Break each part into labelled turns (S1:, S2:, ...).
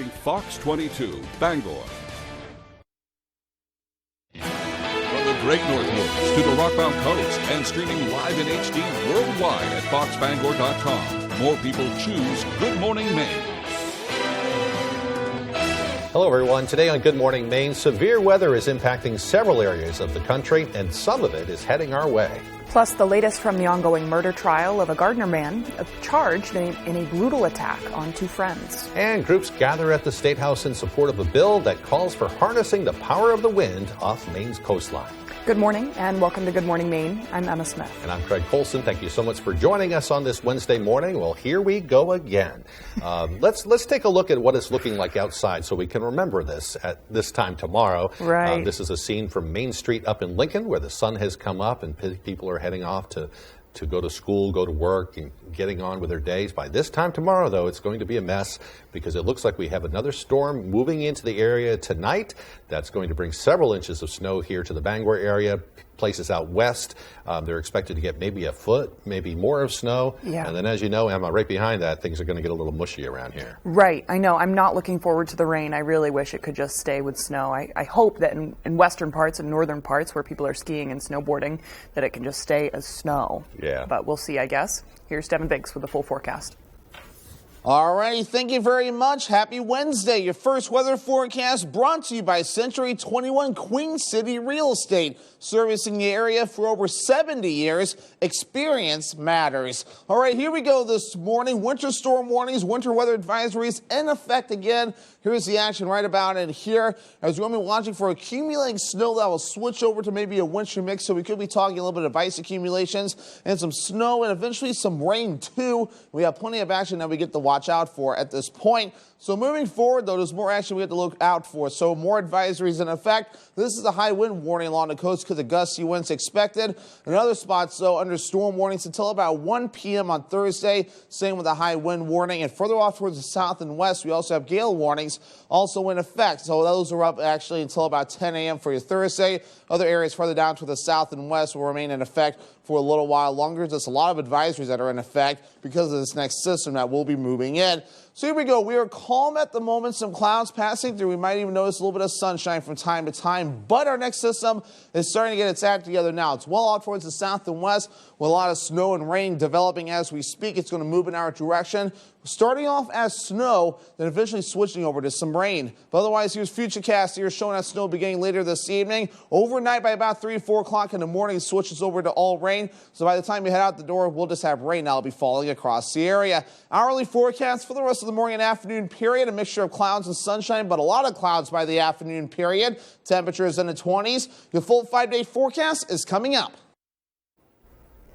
S1: watching Fox 22, Bangor. From the Great Northwoods to the Rockbound Coast and streaming live in HD worldwide at foxbangor.com. More people choose Good Morning Maine.
S2: Hello, everyone. Today on Good Morning Maine, severe weather is impacting several areas of the country, and some of it is heading our way.
S3: Plus, the latest from the ongoing murder trial of a Gardner man charged in a brutal attack on two friends.
S2: And groups gather at the State House in support of a bill that calls for harnessing the power of the wind off Maine's coastline.
S3: Good morning and welcome to Good Morning Maine. I'm Emma Smith.
S2: And I'm Craig Colson. Thank you so much for joining us on this Wednesday morning. Well, here we go again. Let's take a look at what it's looking like outside so we can remember this at this time tomorrow.
S3: Right.
S2: This is a scene from Main Street up in Lincoln where the sun has come up and people are heading off to go to school, go to work, and getting on with their days. By this time tomorrow, though, it's going to be a mess because it looks like we have another storm moving into the area tonight. That's going to bring several inches of snow here to the Bangor area. Places out west, they're expected to get maybe a foot, maybe more of snow.
S3: Yeah.
S2: And then, as you know, Emma, right behind that, things are going to get a little mushy around here.
S3: Right. I know. I'm not looking forward to the rain. I really wish it could just stay with snow. I hope that in western parts and northern parts where people are skiing and snowboarding, that it can just stay as snow.
S2: Yeah.
S3: But we'll see, I guess. Here's Devin Biggs with the full forecast.
S4: All right, thank you very much. Happy Wednesday. Your first weather forecast brought to you by Century 21 Queen City Real Estate. Servicing the area for over 70 years. Experience matters. All right, here we go this morning. Winter storm warnings, winter weather advisories in effect again. Here's the action right about in here. As we're going to be watching for accumulating snow that will switch over to maybe a winter mix. So we could be talking a little bit of ice accumulations and some snow and eventually some rain too. We have plenty of action that we get to watch out for at this point. So moving forward, though, there's more action we have to look out for. So more advisories in effect. This is a high wind warning along the coast because of gusty winds expected. In other spots, though, under storm warnings until about 1 p.m. on Thursday. Same with a high wind warning. And further off towards the south and west, we also have gale warnings also in effect. So those are up actually until about 10 a.m. for your Thursday. Other areas further down to the south and west will remain in effect for a little while longer. There's a lot of advisories that are in effect because of this next system that will be moving in. So here we go. We are calm at the moment. Some clouds passing through. We might even notice a little bit of sunshine from time to time. But our next system is starting to get its act together now. It's well out towards the south and west with a lot of snow and rain developing as we speak. It's going to move in our direction. Starting off as snow, then eventually switching over to some rain. But otherwise, here's Futurecast here showing us snow beginning later this evening. Overnight by about 3 or 4 o'clock in the morning, it switches over to all rain. So by the time you head out the door, we'll just have rain that'll be falling across the area. Hourly forecast for the rest of the morning and afternoon period, a mixture of clouds and sunshine, but a lot of clouds by the afternoon period. Temperatures in the 20s. Your full 5-day forecast is coming up.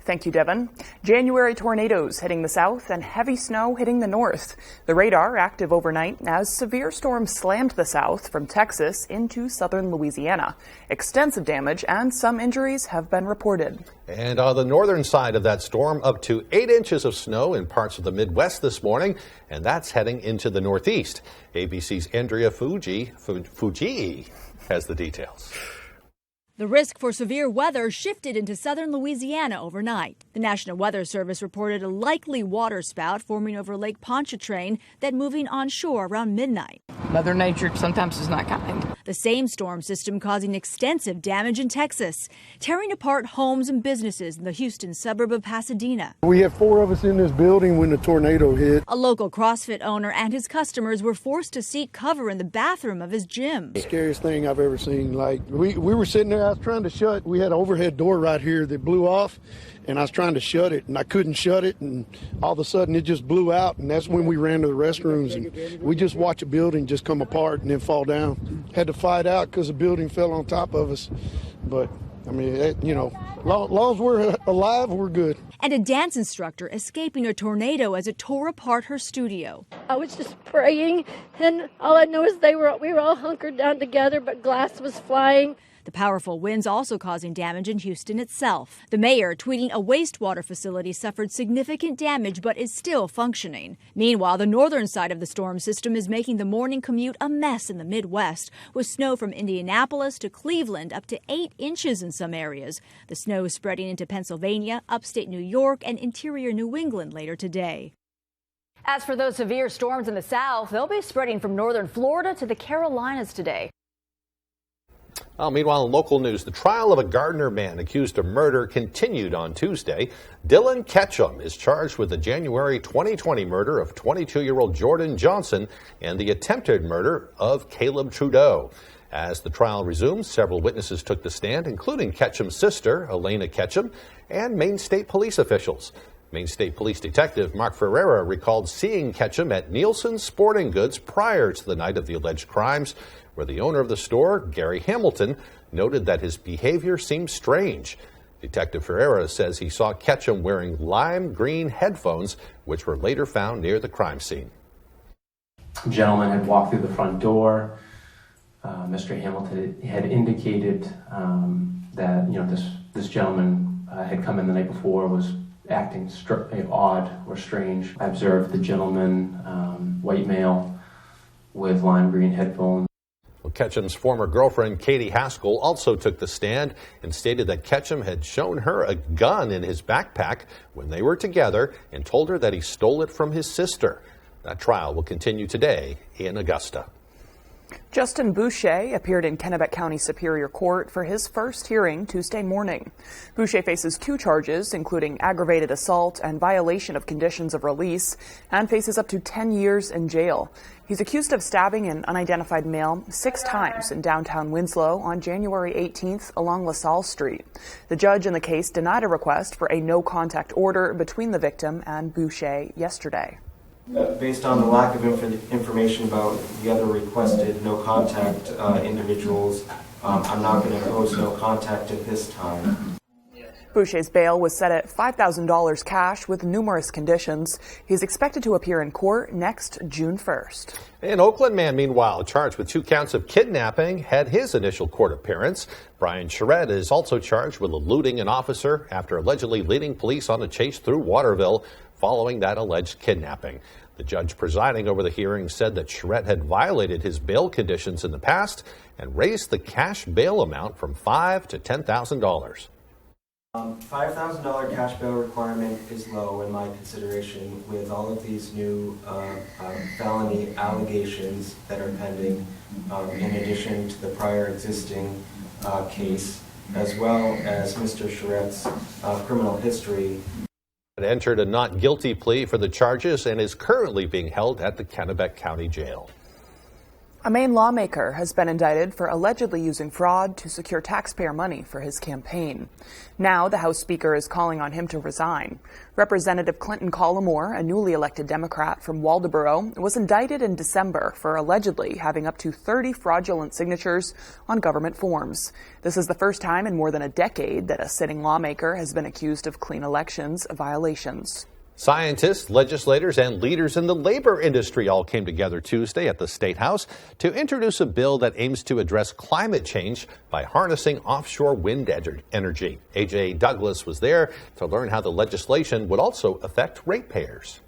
S3: Thank you, Devin. January tornadoes hitting the south and heavy snow hitting the north. The radar active overnight as severe storms slammed the south from Texas into southern Louisiana. Extensive damage and some injuries have been reported.
S2: And on the northern side of that storm, up to 8 inches of snow in parts of the Midwest this morning, and that's heading into the Northeast. ABC's Andrea Fuji has the details.
S5: The risk for severe weather shifted into southern Louisiana overnight. The National Weather Service reported a likely waterspout forming over Lake Pontchartrain, then moving onshore around midnight.
S6: Mother Nature sometimes is not kind.
S5: The same storm system causing extensive damage in Texas, tearing apart homes and businesses in the Houston suburb of Pasadena.
S7: We had 4 of us in this building when the tornado hit.
S5: A local CrossFit owner and his customers were forced to seek cover in the bathroom of his gym.
S7: The scariest thing I've ever seen. Like, we were sitting there, I was trying to shut. We had an overhead door right here that blew off, and I was trying to shut it, and I couldn't shut it, and all of a sudden it just blew out, and that's when we ran to the restrooms, and we just watched a building just come apart and then fall down. Had to fight out because the building fell on top of us, but I mean, long as we're alive, we're good.
S5: And a dance instructor escaping a tornado as it tore apart her studio.
S8: I was just praying, and all I know is we were all hunkered down together, but glass was flying.
S5: The powerful winds also causing damage in Houston itself. The mayor tweeting a wastewater facility suffered significant damage but is still functioning. Meanwhile, the northern side of the storm system is making the morning commute a mess in the Midwest, with snow from Indianapolis to Cleveland up to 8 inches in some areas. The snow spreading into Pennsylvania, upstate New York, and interior New England later today. As for those severe storms in the south, they'll be spreading from northern Florida to the Carolinas today.
S2: Well, meanwhile, in local news, the trial of a Gardner man accused of murder continued on Tuesday. Dylan Ketchum is charged with the January 2020 murder of 22-year-old Jordan Johnson and the attempted murder of Caleb Trudeau. As the trial resumed, several witnesses took the stand, including Ketchum's sister, Elena Ketchum, and Maine State Police officials. Maine State Police Detective Mark Ferreira recalled seeing Ketchum at Nielsen's Sporting Goods prior to the night of the alleged crimes, where the owner of the store, Gary Hamilton, noted that his behavior seemed strange. Detective Ferreira says he saw Ketchum wearing lime green headphones, which were later found near the crime scene.
S9: A gentleman had walked through the front door. Mr. Hamilton had indicated that this gentleman had come in the night before, was acting odd or strange. I observed the gentleman, white male, with lime green headphones.
S2: Well, Ketchum's former girlfriend, Katie Haskell, also took the stand and stated that Ketchum had shown her a gun in his backpack when they were together and told her that he stole it from his sister. That trial will continue today in Augusta.
S3: Justin Boucher appeared in Kennebec County Superior Court for his first hearing Tuesday morning. Boucher faces 2 charges, including aggravated assault and violation of conditions of release, and faces up to 10 years in jail. He's accused of stabbing an unidentified male 6 times in downtown Winslow on January 18th along LaSalle Street. The judge in the case denied a request for a no-contact order between the victim and Boucher yesterday.
S10: Based on the lack of information about the other requested no-contact individuals, I'm not going to impose no contact at this time.
S3: Boucher's bail was set at $5,000 cash with numerous conditions. He's expected to appear in court next June 1st.
S2: An Oakland man, meanwhile, charged with 2 counts of kidnapping, had his initial court appearance. Brian Charette is also charged with eluding an officer after allegedly leading police on a chase through Waterville following that alleged kidnapping. The judge presiding over the hearing said that Charette had violated his bail conditions in the past and raised the cash bail amount from $5,000 to $10,000.
S10: $5,000 cash bail requirement is low in my consideration with all of these new felony allegations that are pending, in addition to the prior existing case, as well as Mr. Charette's criminal history.
S2: Entered a not guilty plea for the charges and is currently being held at the Kennebec County Jail.
S3: A Maine lawmaker has been indicted for allegedly using fraud to secure taxpayer money for his campaign. Now the House Speaker is calling on him to resign. Representative Clinton Collimore, a newly elected Democrat from Waldoboro, was indicted in December for allegedly having up to 30 fraudulent signatures on government forms. This is the first time in more than a decade that a sitting lawmaker has been accused of clean elections violations.
S2: Scientists, legislators, and leaders in the labor industry all came together Tuesday at the State House to introduce a bill that aims to address climate change by harnessing offshore wind energy. A.J. Douglas was there to learn how the legislation would also affect ratepayers.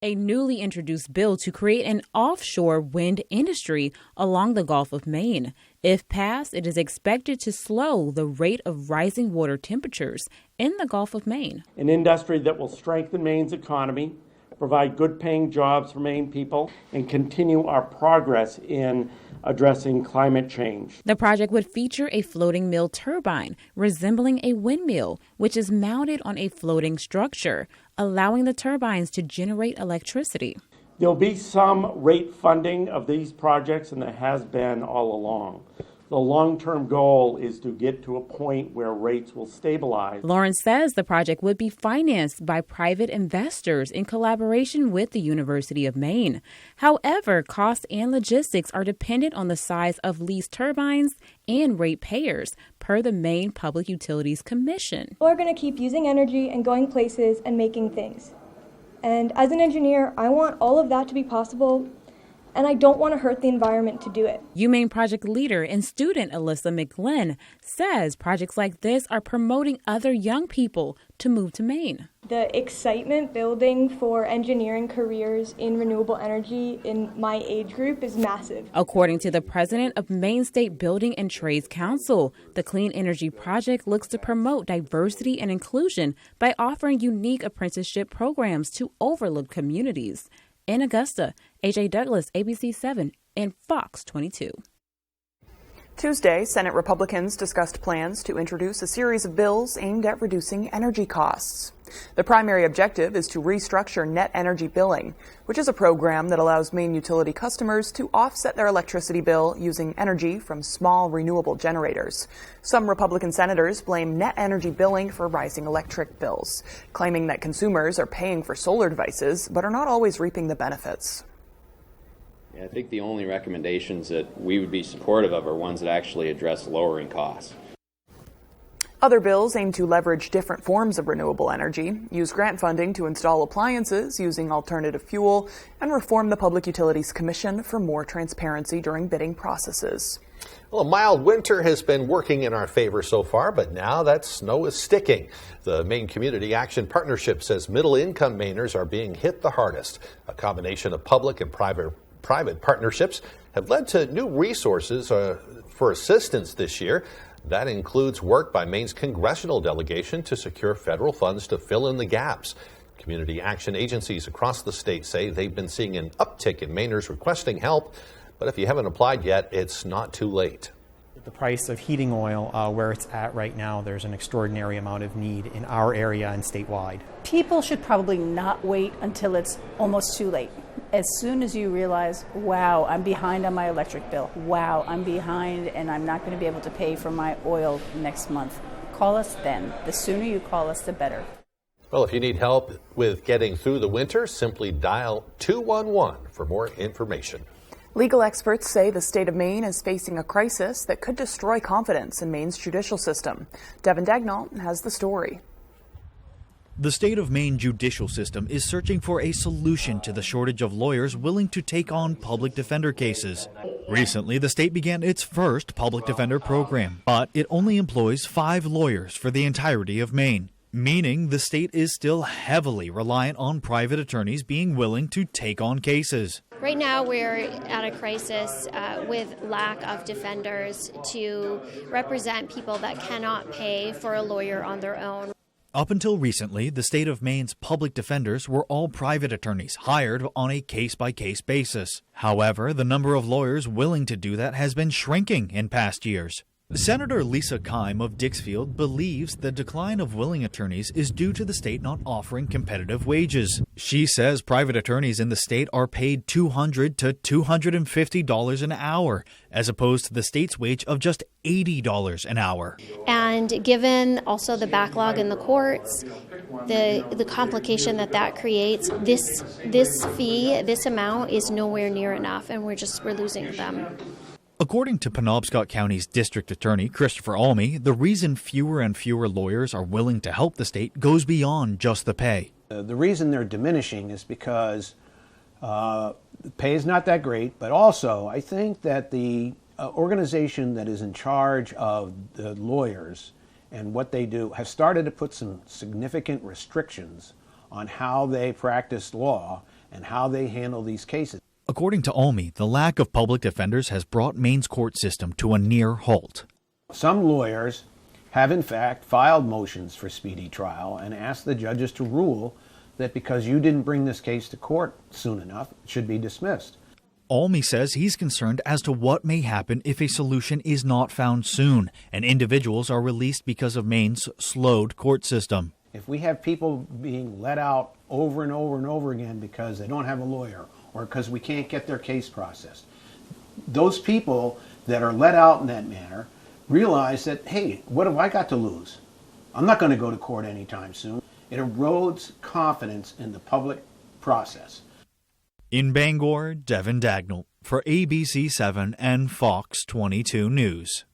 S11: A newly introduced bill to create an offshore wind industry along the Gulf of Maine. If passed, it is expected to slow the rate of rising water temperatures in the Gulf of Maine.
S12: An industry that will strengthen Maine's economy, provide good-paying jobs for Maine people, and continue our progress in addressing climate change.
S11: The project would feature a floating mill turbine resembling a windmill, which is mounted on a floating structure, allowing the turbines to generate electricity.
S12: There'll be some rate funding of these projects, and there has been all along. The long-term goal is to get to a point where rates will stabilize.
S11: Lawrence says the project would be financed by private investors in collaboration with the University of Maine. However, costs and logistics are dependent on the size of leased turbines and ratepayers, per the Maine Public Utilities Commission.
S13: We're going to keep using energy and going places and making things. And as an engineer, I want all of that to be possible and I don't want to hurt the environment to do it.
S11: UMaine project leader and student Alyssa McGlynn says projects like this are promoting other young people to move to Maine.
S13: The excitement building for engineering careers in renewable energy in my age group is massive.
S11: According to the president of Maine State Building and Trades Council, the Clean Energy Project looks to promote diversity and inclusion by offering unique apprenticeship programs to overlooked communities. In Augusta, AJ Douglas, ABC 7, and Fox 22.
S3: Tuesday, Senate Republicans discussed plans to introduce a series of bills aimed at reducing energy costs. The primary objective is to restructure net energy billing, which is a program that allows Maine utility customers to offset their electricity bill using energy from small renewable generators. Some Republican senators blame net energy billing for rising electric bills, claiming that consumers are paying for solar devices but are not always reaping the benefits.
S14: I think the only recommendations that we would be supportive of are ones that actually address lowering costs.
S3: Other bills aim to leverage different forms of renewable energy, use grant funding to install appliances using alternative fuel, and reform the Public Utilities Commission for more transparency during bidding processes.
S2: Well, a mild winter has been working in our favor so far, but now that snow is sticking. The Maine Community Action Partnership says middle-income Mainers are being hit the hardest. A combination of public and private partnerships have led to new resources for assistance this year. That includes work by Maine's congressional delegation to secure federal funds to fill in the gaps. Community action agencies across the state say they've been seeing an uptick in Mainers requesting help, but if you haven't applied yet, it's not too late.
S15: The price of heating oil, where it's at right now, there's an extraordinary amount of need in our area and statewide.
S16: People should probably not wait until it's almost too late. As soon as you realize, wow, I'm behind on my electric bill. Wow, I'm behind and I'm not going to be able to pay for my oil next month. Call us then. The sooner you call us, the better.
S2: Well, if you need help with getting through the winter, simply dial 211 for more information.
S3: Legal experts say the state of Maine is facing a crisis that could destroy confidence in Maine's judicial system. Devin Dagnall has the story.
S17: The state of Maine judicial system is searching for a solution to the shortage of lawyers willing to take on public defender cases. Recently, the state began its first public defender program, but it only employs 5 lawyers for the entirety of Maine, meaning the state is still heavily reliant on private attorneys being willing to take on cases.
S18: Right now we're at a crisis with lack of defenders to represent people that cannot pay for a lawyer on their own.
S17: Up until recently, the state of Maine's public defenders were all private attorneys hired on a case-by-case basis. However, the number of lawyers willing to do that has been shrinking in past years. Senator Lisa Keim of Dixfield believes the decline of willing attorneys is due to the state not offering competitive wages. She says private attorneys in the state are paid $200 to $250 an hour, as opposed to the state's wage of just $80 an hour.
S18: And given also the backlog in the courts, the complication that creates, this fee, this amount is nowhere near enough, and we're losing them.
S17: According to Penobscot County's district attorney, Christopher Almy, the reason fewer and fewer lawyers are willing to help the state goes beyond just the pay.
S19: The reason they're diminishing is because the pay is not that great, but also I think that the organization that is in charge of the lawyers and what they do has started to put some significant restrictions on how they practice law and how they handle these cases.
S17: According to Almy, the lack of public defenders has brought Maine's court system to a near halt.
S19: Some lawyers have in fact filed motions for speedy trial and asked the judges to rule that because you didn't bring this case to court soon enough, it should be dismissed.
S17: Almy says he's concerned as to what may happen if a solution is not found soon and individuals are released because of Maine's slowed court system.
S19: If we have people being let out over and over and over again because they don't have a lawyer or because we can't get their case processed, those people that are let out in that manner realize that, hey, what have I got to lose? I'm not going to go to court anytime soon. It erodes confidence in the public process.
S17: In Bangor, Devin Dagnall for ABC 7 and Fox 22 News.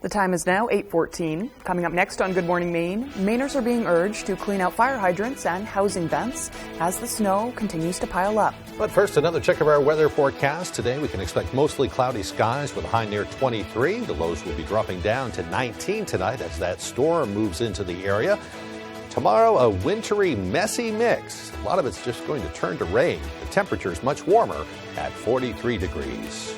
S3: The time is now 8:14. Coming up next on Good Morning Maine, Mainers are being urged to clean out fire hydrants and housing vents as the snow continues to pile up.
S2: But first, another check of our weather forecast. Today, we can expect mostly cloudy skies with a high near 23. The lows will be dropping down to 19 tonight as that storm moves into the area. Tomorrow, a wintry, messy mix. A lot of it's just going to turn to rain. The temperature is much warmer at 43 degrees.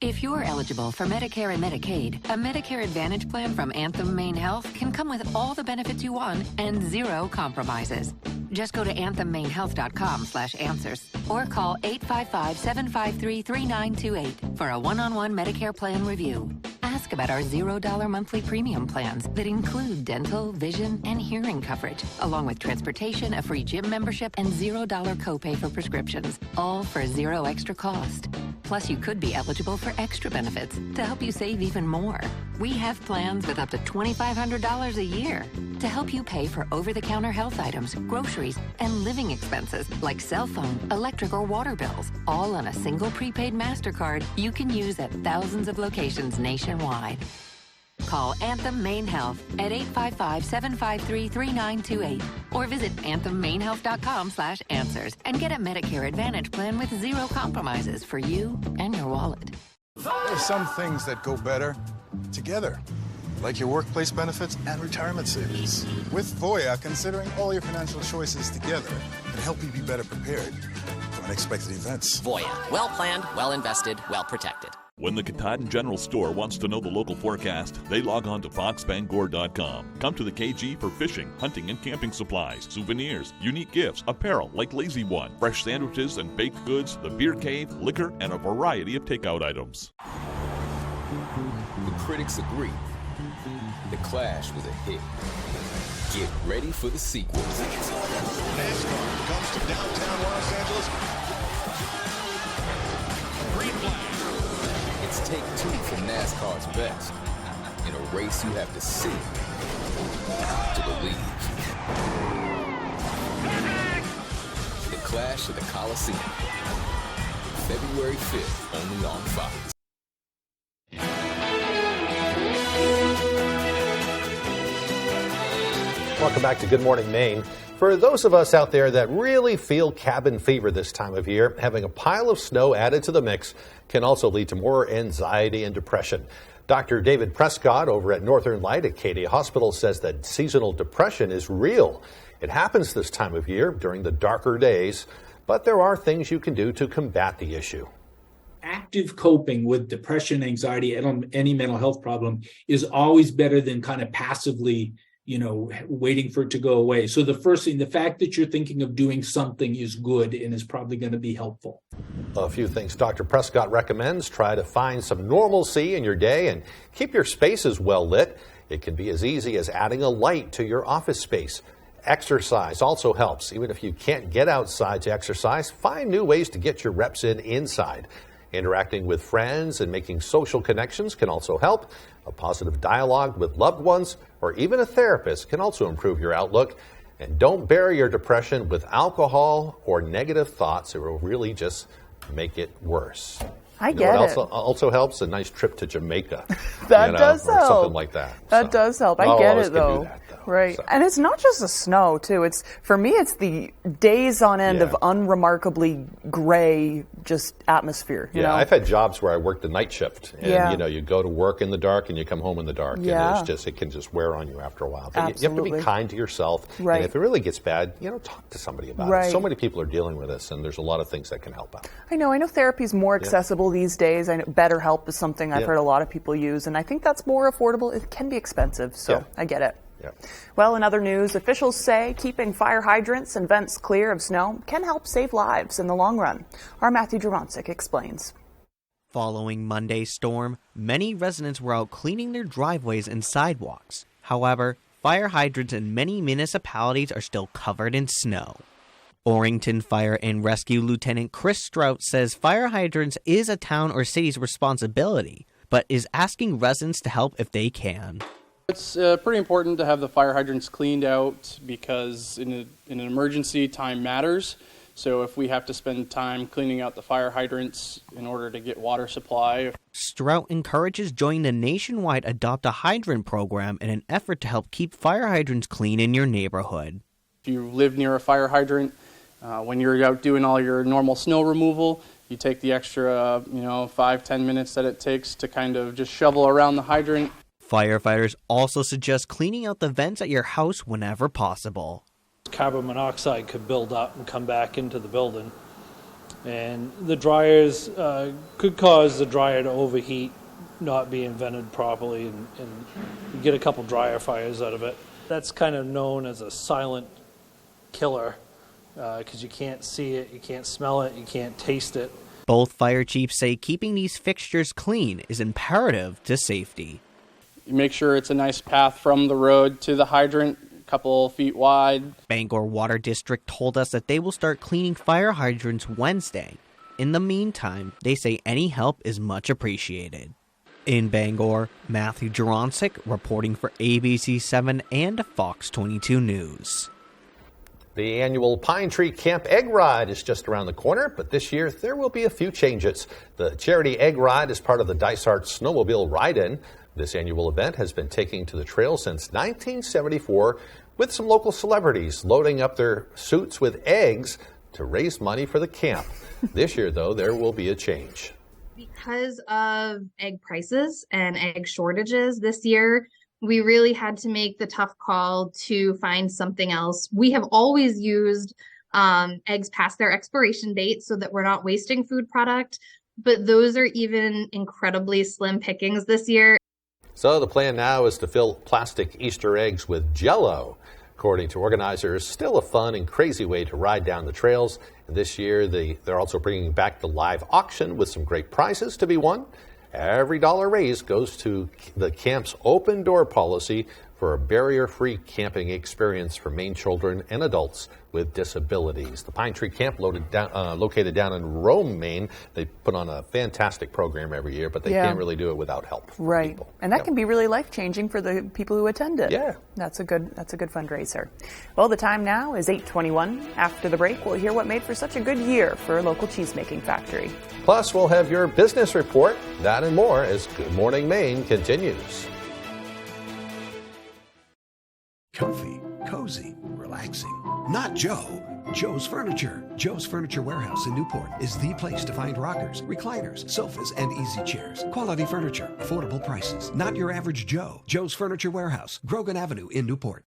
S20: If you're eligible for Medicare and Medicaid, a Medicare Advantage plan from Anthem Maine Health can come with all the benefits you want and zero compromises. Just go to anthemainehealth.com/answers or call 855-753-3928 for a one-on-one Medicare plan review. Ask about our $0 monthly premium plans that include dental, vision, and hearing coverage, along with transportation, a free gym membership, and $0 copay for prescriptions, all for zero extra cost. Plus, you could be eligible for extra benefits to help you save even more. We have plans with up to $2,500 a year to help you pay for over-the-counter health items, groceries, and living expenses like cell phone, electric, or water bills, all on a single prepaid MasterCard you can use at thousands of locations nationwide. Call Anthem Maine Health at 855-753-3928 or visit anthemmainehealth.com/answers and get a Medicare Advantage plan with zero compromises for you and your wallet.
S21: There's some things that go better together, like your workplace benefits and retirement savings. With Voya, considering all your financial choices together can help you be better prepared for unexpected events.
S22: Voya, well planned, well invested, well protected.
S1: When the Katahdin General Store wants to know the local forecast, they log on to foxbangor.com. Come to the KG for fishing, hunting, and camping supplies, souvenirs, unique gifts, apparel like Lazy One, fresh sandwiches and baked goods, the beer cave, liquor, and a variety of takeout items.
S23: The critics agree. The Clash was a hit. Get ready for the sequel.
S24: NASCAR comes to downtown Los Angeles. Green flag.
S23: It's take two from NASCAR's best in a race you have to see to believe. The Clash of the Coliseum. February 5th, only on Fox.
S2: Welcome back to Good Morning Maine. For those of us out there that really feel cabin fever this time of year, having a pile of snow added to the mix can also lead to more anxiety and depression. Dr. David Prescott over at Northern Light at Katy Hospital says that seasonal depression is real. It happens this time of year during the darker days, but there are things you can do to combat the issue.
S25: Active coping with depression, anxiety, and any mental health problem is always better than kind of passively waiting for it to go away. So the first thing, the fact that you're thinking of doing something is good and is probably going to be helpful.
S2: A few things Dr. Prescott recommends. Try to find some normalcy in your day and keep your spaces well lit. It can be as easy as adding a light to your office space. Exercise also helps. Even if you can't get outside to exercise, find new ways to get your reps in inside. Interacting with friends and making social connections can also help. A positive dialogue with loved ones or even a therapist can also improve your outlook. And don't bury your depression with alcohol or negative thoughts. It will really just make it worse.
S3: I get it.
S2: Also helps a nice trip to Jamaica.
S3: That does help.
S2: Or something like that.
S3: That does help. I get it though.
S2: Do that, though.
S3: Right.
S2: So.
S3: And it's not just the snow too. It's for me it's the days on end of unremarkably gray just atmosphere. You know?
S2: I've had jobs where I worked the night shift and you go to work in the dark and you come home in the dark and it can just wear on you after a while. But you have to be kind to yourself.
S3: Right.
S2: And if it really gets bad, talk to somebody about it. So many people are dealing with this and there's a lot of things that can help out.
S3: I know therapy is more accessible these days. I know BetterHelp is something I've heard a lot of people use, and I think that's more affordable. It can be expensive, so I get it.
S2: Yeah.
S3: Well, in other news, officials say keeping fire hydrants and vents clear of snow can help save lives in the long run. Our Matthew Dramoncic explains.
S26: Following Monday's storm, many residents were out cleaning their driveways and sidewalks. However, fire hydrants in many municipalities are still covered in snow. Orrington Fire and Rescue Lieutenant Chris Strout says fire hydrants is a town or city's responsibility, but is asking residents to help if they can.
S27: It's pretty important to have the fire hydrants cleaned out because in an emergency, time matters. So if we have to spend time cleaning out the fire hydrants in order to get water supply.
S26: Strout encourages joining the nationwide Adopt a Hydrant program in an effort to help keep fire hydrants clean in your neighborhood.
S27: If you live near a fire hydrant, when you're out doing all your normal snow removal, you take the extra, 5-10 minutes that it takes to kind of just shovel around the hydrant.
S26: Firefighters also suggest cleaning out the vents at your house whenever possible.
S4: Carbon monoxide could build up and come back into the building. And the dryers could cause the dryer to overheat, not being vented properly, and you get a couple dryer fires out of it. That's kind of known as a silent killer because you can't see it, you can't smell it, you can't taste it.
S26: Both fire chiefs say keeping these fixtures clean is imperative to safety.
S27: You make sure it's a nice path from the road to the hydrant, a couple feet wide.
S26: Bangor Water District told us that they will start cleaning fire hydrants Wednesday. In the meantime, they say any help is much appreciated. In Bangor, Matthew Juronsik reporting for ABC7 and Fox 22 News.
S2: The annual Pine Tree Camp Egg Ride is just around the corner, but this year there will be a few changes. The charity egg ride is part of the Dysart Snowmobile Ride-In. This annual event has been taking to the trail since 1974, with some local celebrities loading up their suits with eggs to raise money for the camp. This year, though, there will be a change.
S5: Because of egg prices and egg shortages this year, we really had to make the tough call to find something else. We have always used eggs past their expiration date so that we're not wasting food product, but those are even incredibly slim pickings this year.
S2: So the plan now is to fill plastic Easter eggs with Jell-O. According to organizers, still a fun and crazy way to ride down the trails. And this year, they're also bringing back the live auction with some great prizes to be won. Every dollar raised goes to the camp's open door policy for a barrier-free camping experience for Maine children and adults with disabilities. The Pine Tree Camp located down in Rome, Maine. They put on a fantastic program every year, but they can't really do it without help from
S3: right.
S2: people.
S3: And that can be really life-changing for the people who attend it.
S2: Yeah.
S3: That's a good fundraiser. Well, the time now is 8:21. After the break, we'll hear what made for such a good year for a local cheesemaking factory.
S2: Plus, we'll have your business report, that and more as Good Morning Maine continues.
S24: Comfy, cozy, relaxing. Not Joe. Joe's Furniture. Joe's Furniture Warehouse in Newport is the place to find rockers, recliners, sofas, and easy chairs. Quality furniture, affordable prices. Not your average Joe. Joe's Furniture Warehouse, Grogan Avenue in Newport.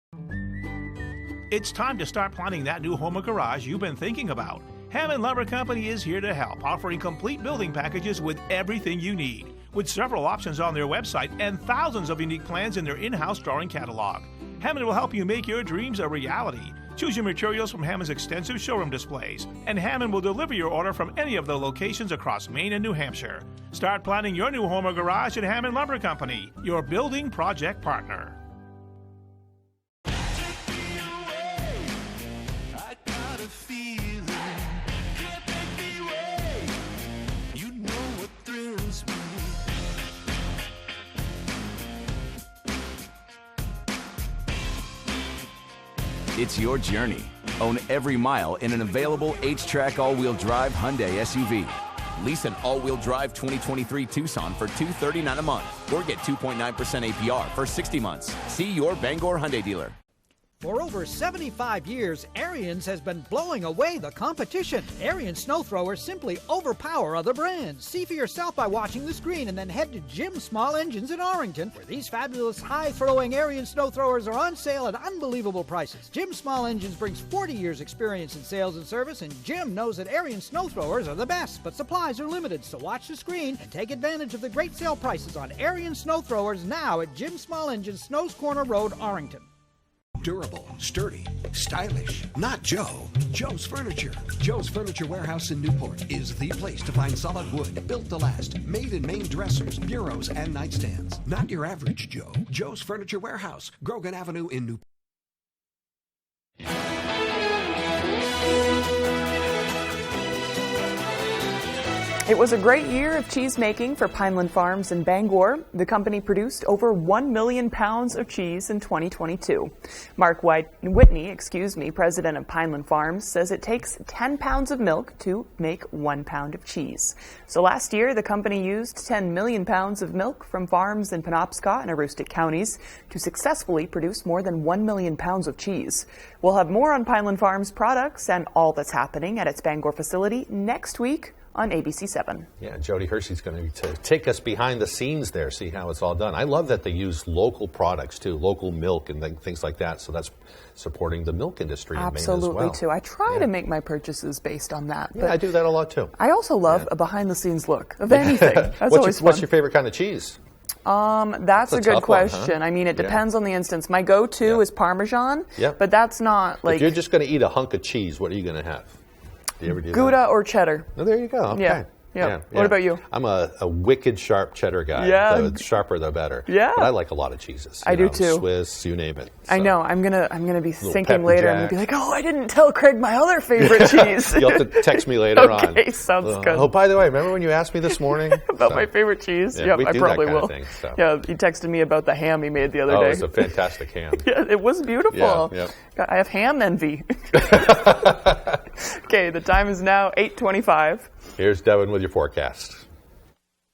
S6: It's time to start planning that new home or garage you've been thinking about. Hammond Lumber Company is here to help, offering complete building packages with everything you need. With several options on their website and thousands of unique plans in their in-house drawing catalog. Hammond will help you make your dreams a reality. Choose your materials from Hammond's extensive showroom displays, and Hammond will deliver your order from any of the locations across Maine and New Hampshire. Start planning your new home or garage at Hammond Lumber Company, your building project partner.
S7: It's your journey. Own every mile in an available H-Track all-wheel drive Hyundai SUV. Lease an all-wheel drive 2023 Tucson for $239 a month or get 2.9% APR for 60 months. See your Bangor Hyundai dealer.
S8: For over 75 years, Ariens has been blowing away the competition. Ariens snow throwers simply overpower other brands. See for yourself by watching the screen and then head to Jim Small Engines in Arlington, where these fabulous high-throwing Ariens snow throwers are on sale at unbelievable prices. Jim Small Engines brings 40 years experience in sales and service, and Jim knows that Ariens snow throwers are the best, but supplies are limited, so watch the screen and take advantage of the great sale prices on Ariens snow throwers now at Jim Small Engines, Snows Corner Road, Arlington.
S24: Durable, sturdy, stylish. Not Joe. Joe's Furniture. Joe's Furniture Warehouse in Newport is the place to find solid wood, built to last, made in Maine dressers, bureaus, and nightstands. Not your average Joe. Joe's Furniture Warehouse, Grogan Avenue in Newport.
S3: It was a great year of cheese making for Pineland Farms in Bangor. The company produced over 1 million pounds of cheese in 2022. Mark Whitney, president of Pineland Farms, says it takes 10 pounds of milk to make 1 pound of cheese. So last year, the company used 10 million pounds of milk from farms in Penobscot and Aroostook counties to successfully produce more than 1 million pounds of cheese. We'll have more on Pineland Farms products and all that's happening at its Bangor facility next week on ABC7.
S2: Yeah, Jody Hershey's going to take us behind the scenes there, see how it's all done. I love that they use local products too, local milk and things like that. So that's supporting the milk industry in Maine as well.
S3: Absolutely, too. I try to make my purchases based on that.
S2: Yeah, I do that a lot too.
S3: I also love a behind-the-scenes look of anything. That's always fun.
S2: What's your favorite kind of cheese?
S3: That's a good question.
S2: One, huh?
S3: I mean, it depends on the instance. My go-to is Parmesan, but that's not like...
S2: If you're just going to eat a hunk of cheese, what are you going to have? Do you ever do
S3: Gouda or cheddar.
S2: Oh, there you go. Okay.
S3: Yeah. What about you?
S2: I'm a wicked sharp cheddar guy.
S3: Yeah.
S2: The sharper, the better.
S3: Yeah.
S2: But I like a lot of cheeses.
S3: I do too.
S2: Swiss, you name it. So.
S3: I know. I'm gonna be thinking later. I'm gonna be like, oh, I didn't tell Craig my other favorite cheese.
S2: You'll have to text me later on.
S3: Okay, sounds good.
S2: Oh, by the way, remember when you asked me this morning
S3: about my favorite cheese?
S2: Yeah,
S3: I probably will.
S2: Thing, so.
S3: Yeah, he texted me about the ham he made the other day.
S2: Oh, it's a fantastic ham.
S3: Yeah, it was beautiful.
S2: Yeah.
S3: I have ham envy. Okay, the time is now 8:25.
S2: Here's Devin with your forecast.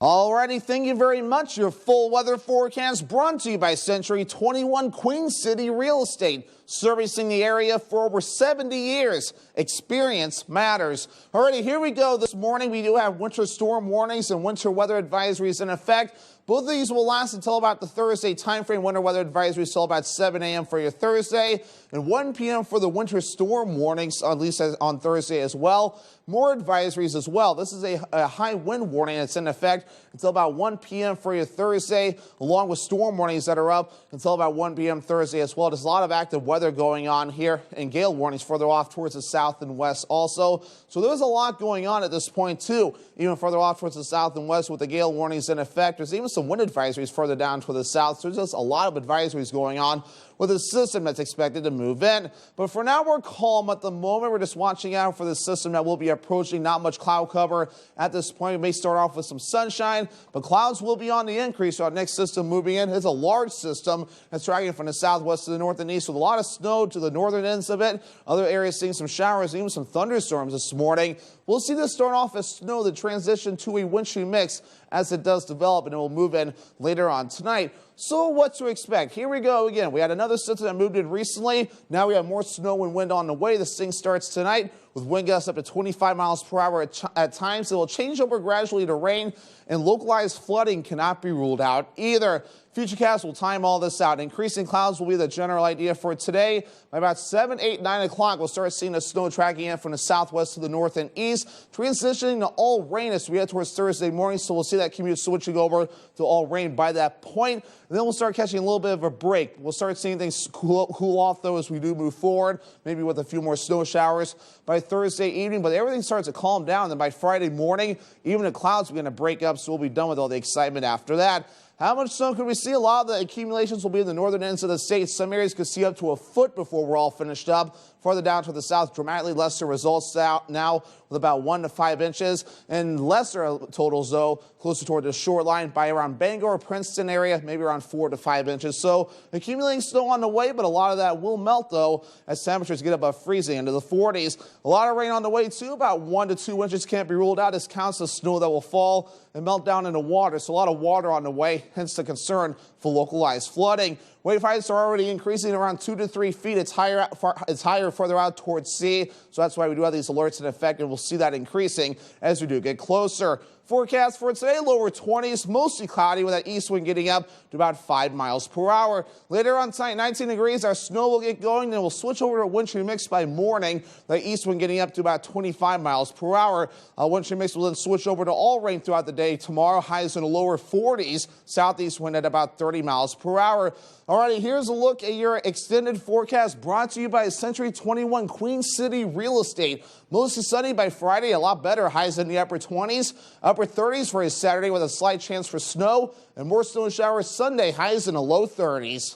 S9: Alrighty, thank you very much. Your full weather forecast brought to you by Century 21 Queen City Real Estate, servicing the area for over 70 years. Experience matters. Alrighty, here we go. This morning we do have winter storm warnings and winter weather advisories in effect. Both of these will last until about the Thursday timeframe. Winter weather advisory till about 7 a.m. for your Thursday and 1 p.m. for the winter storm warnings, at least on Thursday as well. More advisories as well. This is a high wind warning that's in effect until about 1 p.m. for your Thursday, along with storm warnings that are up until about 1 p.m. Thursday as well. There's a lot of active weather going on here, and gale warnings further off towards the south and west also. So there's a lot going on at this point too, even further off towards the south and west with the gale warnings in effect. There's even some wind advisories further down to the south. So there's just a lot of advisories going on with a system that's expected to move in. But for now, we're calm at the moment. We're just watching out for the system that will be approaching. Not much cloud cover at this point. We may start off with some sunshine, but clouds will be on the increase. So our next system moving in is a large system that's tracking from the southwest to the north and east with a lot of snow to the northern ends of it. Other areas seeing some showers, even some thunderstorms this morning. We'll see this start off as snow, the transition to a wind shear mix as it does develop, and it will move in later on tonight. So what to expect? Here we go again. We had another system that moved in recently. Now we have more snow and wind on the way. This thing starts tonight with wind gusts up to 25 miles per hour at times. It will change over gradually to rain, and localized flooding cannot be ruled out either. Futurecast will time all this out. Increasing clouds will be the general idea for today. By about 7, 8, 9 o'clock, we'll start seeing the snow tracking in from the southwest to the north and east, transitioning to all rain as we head towards Thursday morning. So we'll see that commute switching over to all rain by that point. And then we'll start catching a little bit of a break. We'll start seeing things cool off, though, as we do move forward, maybe with a few more snow showers by Thursday evening. But everything starts to calm down. Then by Friday morning, even the clouds begin to break up, so we'll be done with all the excitement after that. How much snow could we see? A lot of the accumulations will be in the northern ends of the state. Some areas could see up to a foot before we're all finished up. Farther down to the south, dramatically lesser results now with about 1 to 5 inches. And lesser totals, though, closer toward the shoreline by around Bangor, Princeton area, maybe around 4 to 5 inches. So accumulating snow on the way, but a lot of that will melt, though, as temperatures get above freezing into the 40s. A lot of rain on the way, too. About 1 to 2 inches can't be ruled out as counts of snow that will fall and melt down into water. So a lot of water on the way, hence the concern for localized flooding. Wave heights are already increasing around 2 to 3 feet. It's higher further out towards sea. So that's why we do have these alerts in effect, and we'll see that increasing as we do get closer. Forecast for today, lower 20s, mostly cloudy with that east wind getting up to about 5 miles per hour. Later on tonight, 19 degrees, our snow will get going, and we'll switch over to a wind shear mix by morning. The east wind getting up to about 25 miles per hour. Wind shear mix will then switch over to all rain throughout the day tomorrow. Highs in the lower 40s, southeast wind at about 30 miles per hour. Alrighty, here's a look at your extended forecast brought to you by Century 21 Queen City Real Estate. Mostly sunny by Friday, a lot better. Highs in the upper 20s, upper 30s for a Saturday with a slight chance for snow, and more snow showers Sunday. Highs in the low 30s.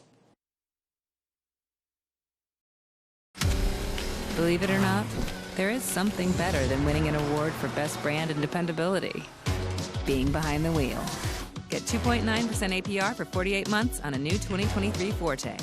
S10: Believe it or not, There is something better than winning an award for best brand and dependability. Being behind the wheel. Get 2.9% APR for 48 months on a new 2023 Forte.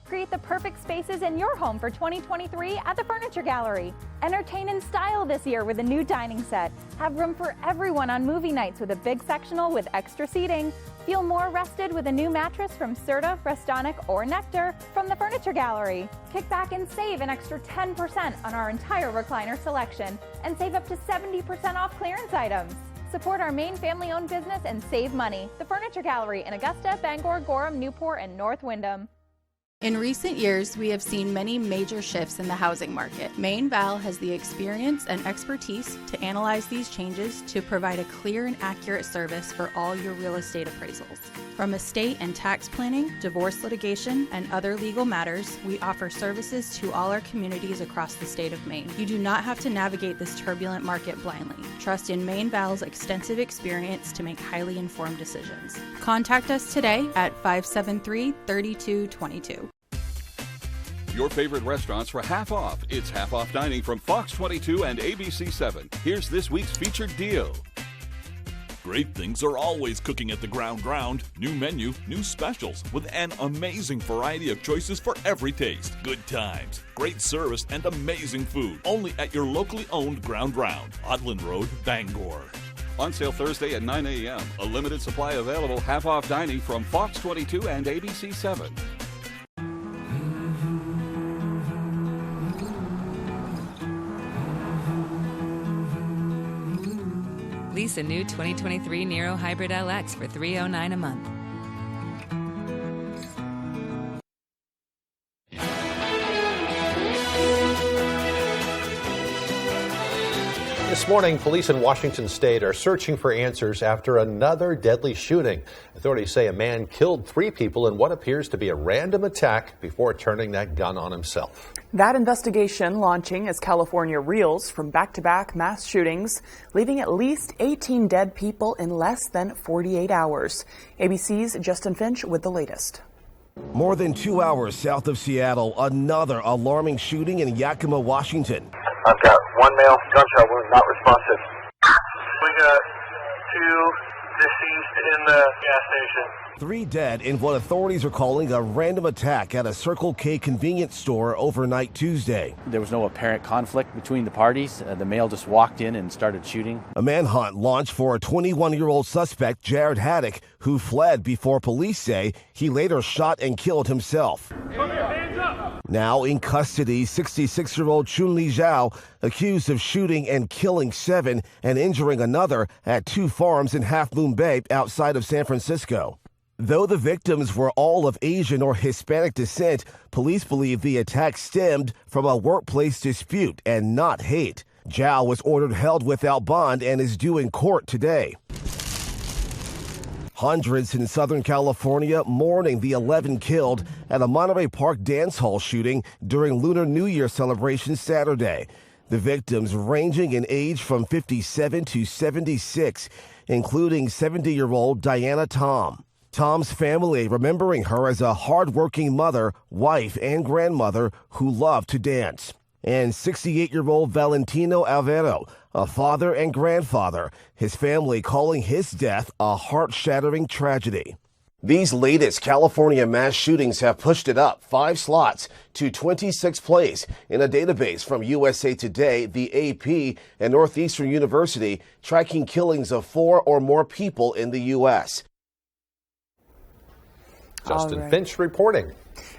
S11: Create the perfect spaces in your home for 2023 at the Furniture Gallery. Entertain in style this year with a new dining set. Have room for everyone on movie nights with a big sectional with extra seating. Feel more rested with a new mattress from Serta, Restonic, or Nectar from the Furniture Gallery. Kick back and save an extra 10% on our entire recliner selection and save up to 70% off clearance items. Support our main family-owned business and save money. The Furniture Gallery in Augusta, Bangor, Gorham, Newport, and North Windham.
S12: In recent years, we have seen many major shifts in the housing market. Maine Val has the experience and expertise to analyze these changes to provide a clear and accurate service for all your real estate appraisals. From estate and tax planning, divorce litigation, and other legal matters, we offer services to all our communities across the state of Maine. You do not have to navigate this turbulent market blindly. Trust in Maine Val's extensive experience to make highly informed decisions. Contact us today at 573-3222.
S13: Your favorite restaurants for half off. It's half off dining from Fox 22 and ABC 7. Here's this week's featured deal.
S1: Great things are always cooking at the Ground. New menu, new specials, with an amazing variety of choices for every taste. Good times, great service, and amazing food. Only at your locally owned Ground. Odland Road, Bangor.
S13: On sale Thursday at 9 a.m. A limited supply available half off dining from Fox 22 and ABC 7.
S10: Lease a new 2023 Nero Hybrid LX for $309 a month.
S2: This morning, police in Washington state are searching for answers after another deadly shooting. Authorities say a man killed 3 people in what appears to be a random attack before turning that gun on himself.
S3: That investigation launching as California reels from back-to-back mass shootings, leaving at least 18 dead people in less than 48 hours. ABC's Justin Finch with the latest.
S14: More than 2 hours south of Seattle, another alarming shooting in Yakima, Washington.
S15: I've got one male gunshot wound, not responsive. We got 2 deceased in the gas station.
S14: 3 dead in what authorities are calling a random attack at a Circle K convenience store overnight Tuesday.
S16: There was no apparent conflict between the parties. The male just walked in and started shooting.
S14: A manhunt launched for a 21-year-old suspect, Jared Haddock, who fled before police say he later shot and killed himself. Now in custody, 66-year-old Chun-Li Zhao, accused of shooting and killing 7 and injuring another at 2 farms in Half Moon Bay outside of San Francisco. Though the victims were all of Asian or Hispanic descent, police believe the attack stemmed from a workplace dispute and not hate. Zhao was ordered held without bond and is due in court today. Hundreds in Southern California mourning the 11 killed at a Monterey Park dance hall shooting during Lunar New Year celebration Saturday. The victims ranging in age from 57 to 76, including 70-year-old Diana Tom. Tom's family remembering her as a hard-working mother, wife, and grandmother who loved to dance. And 68-year-old Valentino Alvaro, a father and grandfather, his family calling his death a heart-shattering tragedy. These latest California mass shootings have pushed it up 5 slots to 26th place in a database from USA Today, the AP, and Northeastern University, tracking killings of 4 or more people in the U.S.
S2: Justin Finch reporting.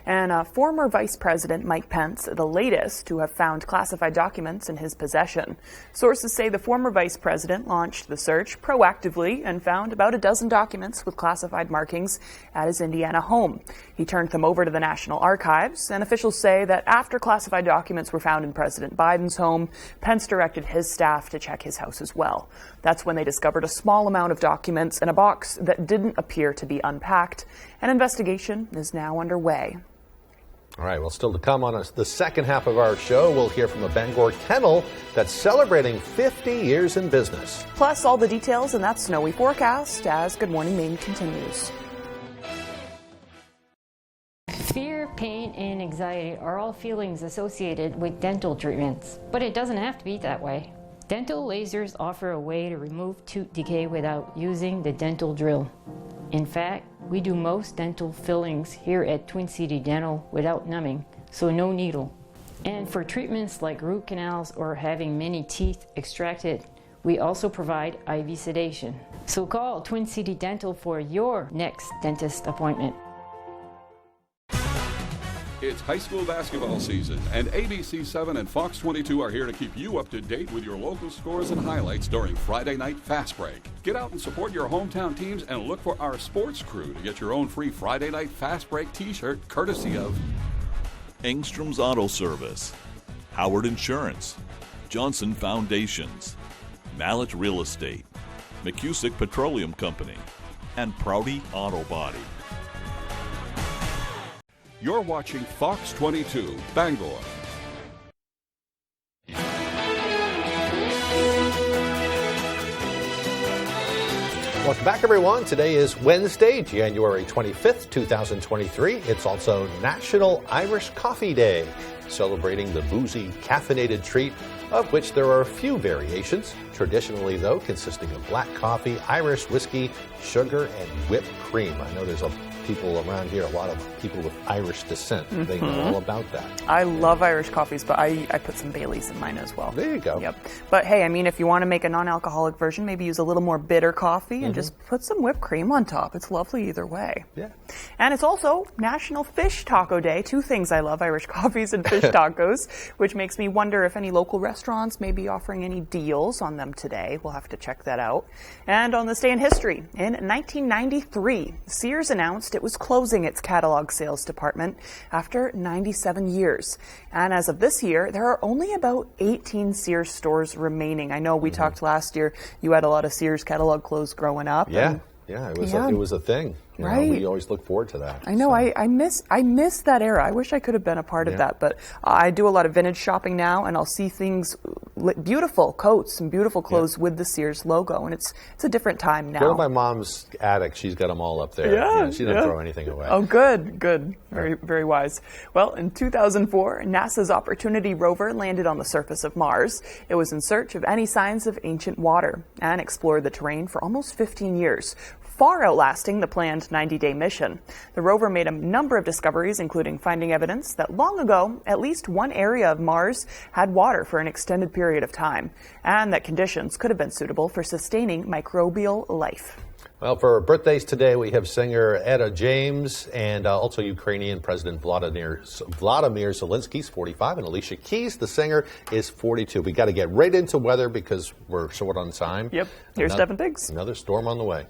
S3: And former Vice President Mike Pence, the latest to have found classified documents in his possession. Sources say the former vice president launched the search proactively and found about a dozen documents with classified markings at his Indiana home. He turned them over to the National Archives, and officials say that after classified documents were found in President Biden's home, Pence directed his staff to check his house as well. That's when they discovered a small amount of documents in a box that didn't appear to be unpacked. An investigation is now underway.
S2: All right, well, still to come on the second half of our show, we'll hear from a Bangor kennel that's celebrating 50 years in business.
S3: Plus, all the details in that snowy forecast as Good Morning Maine continues.
S28: Fear
S17: pain, and anxiety are all feelings associated with dental treatments, but it doesn't have to be that way. Dental lasers offer a way to remove tooth decay without using the dental drill. In fact, we do most dental fillings here at Twin City Dental without numbing, so no needle. And for treatments like root canals or having many teeth extracted, we also provide IV sedation. So call Twin City Dental for your next dentist appointment.
S13: It's high school basketball season, and ABC 7 and Fox 22 are here to keep you up to date with your local scores and highlights during Friday Night Fast Break. Get out and support your hometown teams and look for our sports crew to get your own free Friday Night Fast Break t-shirt courtesy of
S1: Engstrom's Auto Service, Howard Insurance, Johnson Foundations, Mallet Real Estate, McCusick Petroleum Company, and Prouty Auto Body.
S13: You're watching Fox 22, Bangor.
S2: Welcome back, everyone. Today is Wednesday, January 25th, 2023. It's also National Irish Coffee Day, celebrating the boozy, caffeinated treat, of which there are a few variations. Traditionally, though, consisting of black coffee, Irish whiskey, sugar, and whipped cream. I know there's people around here, a lot of people with Irish descent. Mm-hmm. They know all about that.
S3: I love Irish coffees, but I put some Baileys in mine as well.
S2: There you go.
S3: Yep. But hey, I mean, if you want to make a non-alcoholic version, maybe use a little more bitter coffee and just put some whipped cream on top. It's lovely either way.
S2: Yeah.
S3: And it's also National Fish Taco Day. Two things I love, Irish coffees and fish tacos, which makes me wonder if any local restaurants may be offering any deals on them today. We'll have to check that out. And on this day in history, in 1993, Sears announced it was closing its catalog sales department after 97 years. And as of this year, there are only about 18 Sears stores remaining. I know we talked last year, you had a lot of Sears catalog clothes growing up.
S2: Yeah, it was a thing. You know, we always look forward to that.
S3: I know. So. I miss that era. I wish I could have been a part of that. But I do a lot of vintage shopping now, and I'll see things, beautiful coats and beautiful clothes with the Sears logo, and it's a different time now.
S2: Go to my mom's attic. She's got them all up there.
S3: Yeah,
S2: she doesn't throw anything away.
S3: Oh, good. Very, very wise. Well, in 2004, NASA's Opportunity rover landed on the surface of Mars. It was in search of any signs of ancient water and explored the terrain for almost 15 years. Far outlasting the planned 90-day mission. The rover made a number of discoveries, including finding evidence that long ago, at least one area of Mars had water for an extended period of time, and that conditions could have been suitable for sustaining microbial life.
S2: Well, for birthdays today, we have singer Etta James and also Ukrainian President Vladimir Zelensky's 45, and Alicia Keys, the singer, is 42. We got to get right into weather because we're short on time.
S3: Yep. Here's Devin Biggs.
S2: Another storm on the way.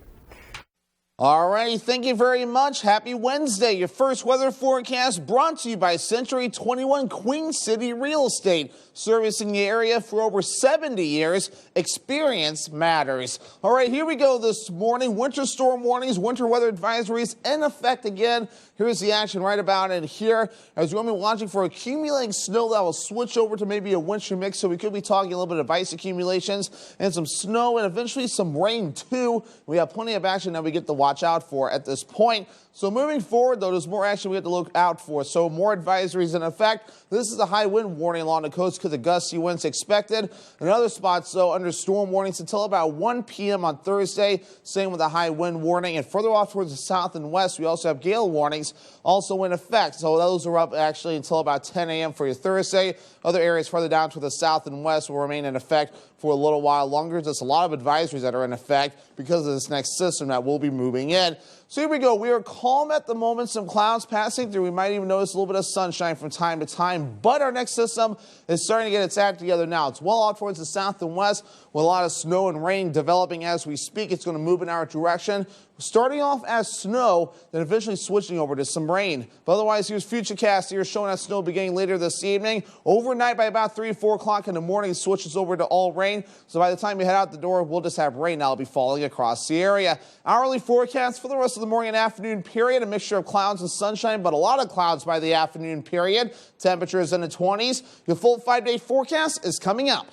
S9: All righty, thank you very much. Happy Wednesday. Your first weather forecast brought to you by Century 21 Queen City Real Estate. Servicing the area for over 70 years. Experience matters. All right, here we go this morning. Winter storm warnings, winter weather advisories in effect again. Here's the action right about in here. As you're going to be watching for accumulating snow that will switch over to maybe a winter mix. So we could be talking a little bit of ice accumulations and some snow and eventually some rain too. We have plenty of action that we get to watch out for at this point. So moving forward, though, there's more action we have to look out for. So more advisories in effect. This is a high wind warning along the coast because of gusty winds expected. In other spots, though, under storm warnings until about 1 p.m. on Thursday. Same with a high wind warning. And further off towards the south and west, we also have gale warnings also in effect. So those are up actually until about 10 a.m. for your Thursday. Other areas further down to the south and west will remain in effect for a little while longer. There's a lot of advisories that are in effect because of this next system that will be moving in. So here we go. We are calm at the moment. Some clouds passing through. We might even notice a little bit of sunshine from time to time. But our next system is starting to get its act together now. It's well out towards the south and west with a lot of snow and rain developing as we speak. It's going to move in our direction. Starting off as snow, then eventually switching over to some rain. But otherwise, here's Futurecast here showing us snow beginning later this evening. Overnight by about 3 or 4 o'clock in the morning, it switches over to all rain. So by the time you head out the door, we'll just have rain that'll be falling across the area. Hourly forecast for the rest of the morning and afternoon period, a mixture of clouds and sunshine, but a lot of clouds by the afternoon period. Temperatures in the 20s. Your full 5-day forecast is coming up.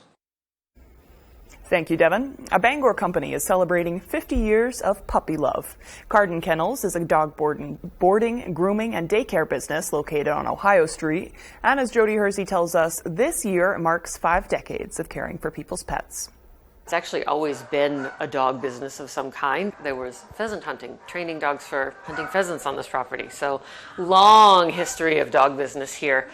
S3: Thank you, Devin. A Bangor company is celebrating 50 years of puppy love. Carden Kennels is a dog boarding, grooming, and daycare business located on Ohio Street. And as Jody Hersey tells us, this year marks 5 decades of caring for people's pets.
S18: It's actually always been a dog business of some kind. There was pheasant hunting, training dogs for hunting pheasants on this property. So long history of dog business here.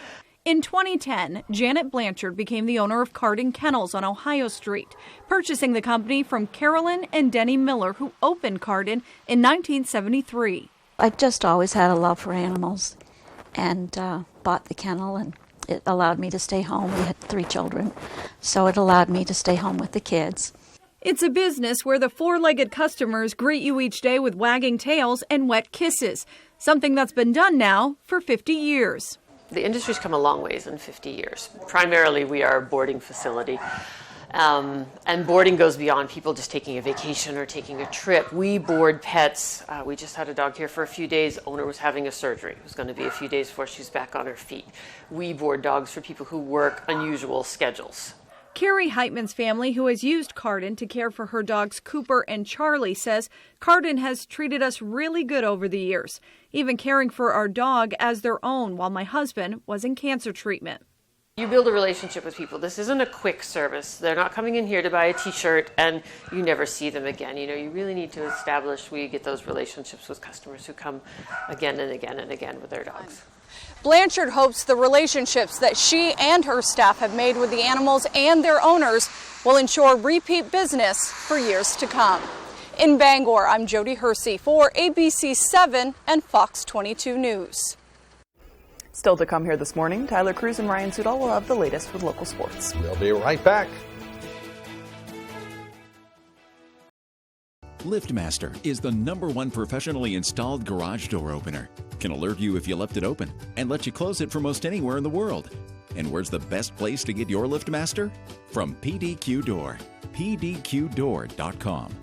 S19: In 2010, Janet Blanchard became the owner of Carden Kennels on Ohio Street, purchasing the company from Carolyn and Denny Miller, who opened Carden in 1973.
S20: I've just always had a love for animals and bought the kennel, and it allowed me to stay home. We had 3 children, so it allowed me to stay home with the kids.
S19: It's a business where the 4-legged customers greet you each day with wagging tails and wet kisses, something that's been done now for 50 years.
S18: The industry's come a long ways in 50 years. Primarily, we are a boarding facility. And boarding goes beyond people just taking a vacation or taking a trip. We board pets. We just had a dog here for a few days. Owner was having a surgery. It was going to be a few days before she's back on her feet. We board dogs for people who work unusual schedules.
S19: Carrie Heitman's family, who has used Carden to care for her dogs Cooper and Charlie, says Carden has treated us really good over the years, even caring for our dog as their own while my husband was in cancer treatment.
S18: You build a relationship with people. This isn't a quick service. They're not coming in here to buy a t-shirt and you never see them again. You know, you really need to establish where you get those relationships with customers who come again and again and again with their dogs.
S19: Blanchard hopes the relationships that she and her staff have made with the animals and their owners will ensure repeat business for years to come. In Bangor, I'm Jody Hersey for ABC 7 and Fox 22 News.
S3: Still to come here this morning, Tyler Cruz and Ryan Sudol will have the latest with local sports.
S2: We'll be right back.
S21: LiftMaster is the #1 professionally installed garage door opener. Can alert you if you left it open and let you close it from most anywhere in the world. And where's the best place to get your LiftMaster? From PDQ Door. PDQDoor.com.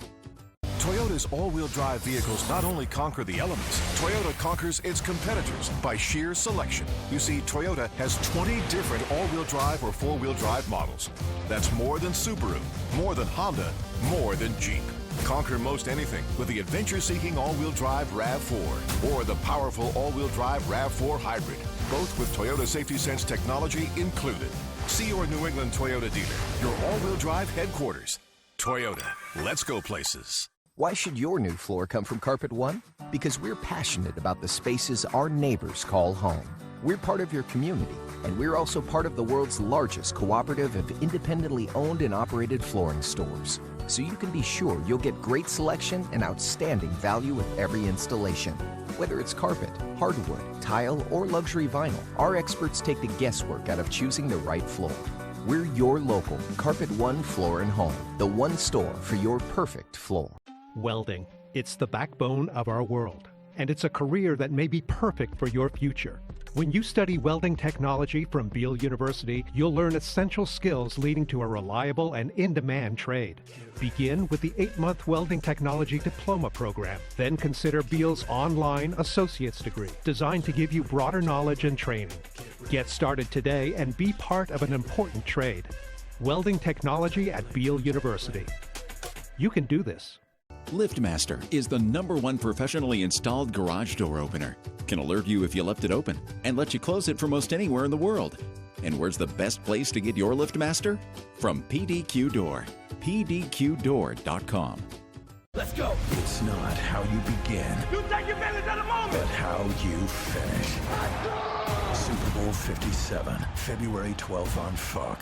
S22: Toyota's all-wheel drive vehicles not only conquer the elements, Toyota conquers its competitors by sheer selection. You see, Toyota has 20 different all-wheel drive or four-wheel drive models. That's more than Subaru, more than Honda, more than Jeep. Conquer most anything with the adventure-seeking all-wheel drive RAV4 or the powerful all-wheel drive RAV4 Hybrid, both with Toyota Safety Sense technology included. See your New England Toyota dealer, your all-wheel drive headquarters. Toyota, let's go places.
S23: Why should your new floor come from Carpet One? Because we're passionate about the spaces our neighbors call home. We're part of your community, and we're also part of the world's largest cooperative of independently owned and operated flooring stores. So you can be sure you'll get great selection and outstanding value with every installation. Whether it's carpet, hardwood, tile, or luxury vinyl, our experts take the guesswork out of choosing the right floor. We're your local Carpet One Floor and Home, the one store for your perfect floor.
S25: Welding. It's the backbone of our world, and it's a career that may be perfect for your future. When you study welding technology from Beale University, you'll learn essential skills leading to a reliable and in-demand trade. Begin with the 8-month Welding Technology Diploma program. Then consider Beale's online associate's degree, designed to give you broader knowledge and training. Get started today and be part of an important trade. Welding Technology at Beale University. You can do this.
S21: LiftMaster is the #1 professionally installed garage door opener. Can alert you if you left it open and let you close it from most anywhere in the world. And where's the best place to get your LiftMaster? From PDQ Door. PDQDoor.com.
S24: Let's go. It's not how you begin. You take advantage of the moment. But how you finish. Super Bowl 57, February 12th on Fox.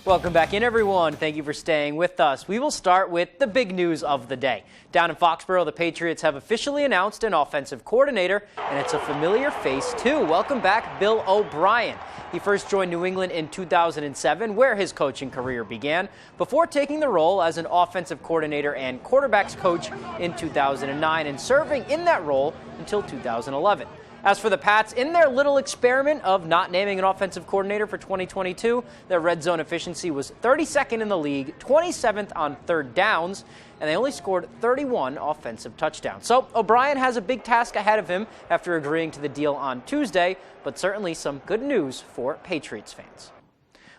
S28: Welcome back in, everyone. Thank you for staying with us. We will start with the big news of the day. Down in Foxborough, the Patriots have officially announced an offensive coordinator, and it's a familiar face, too. Welcome back, Bill O'Brien. He first joined New England in 2007, where his coaching career began, before taking the role as an offensive coordinator and quarterbacks coach in 2009 and serving in that role until 2011. As for the Pats, in their little experiment of not naming an offensive coordinator for 2022, their red zone efficiency was 32nd in the league, 27th on third downs, and they only scored 31 offensive touchdowns. So O'Brien has a big task ahead of him after agreeing to the deal on Tuesday, but certainly some good news for Patriots fans.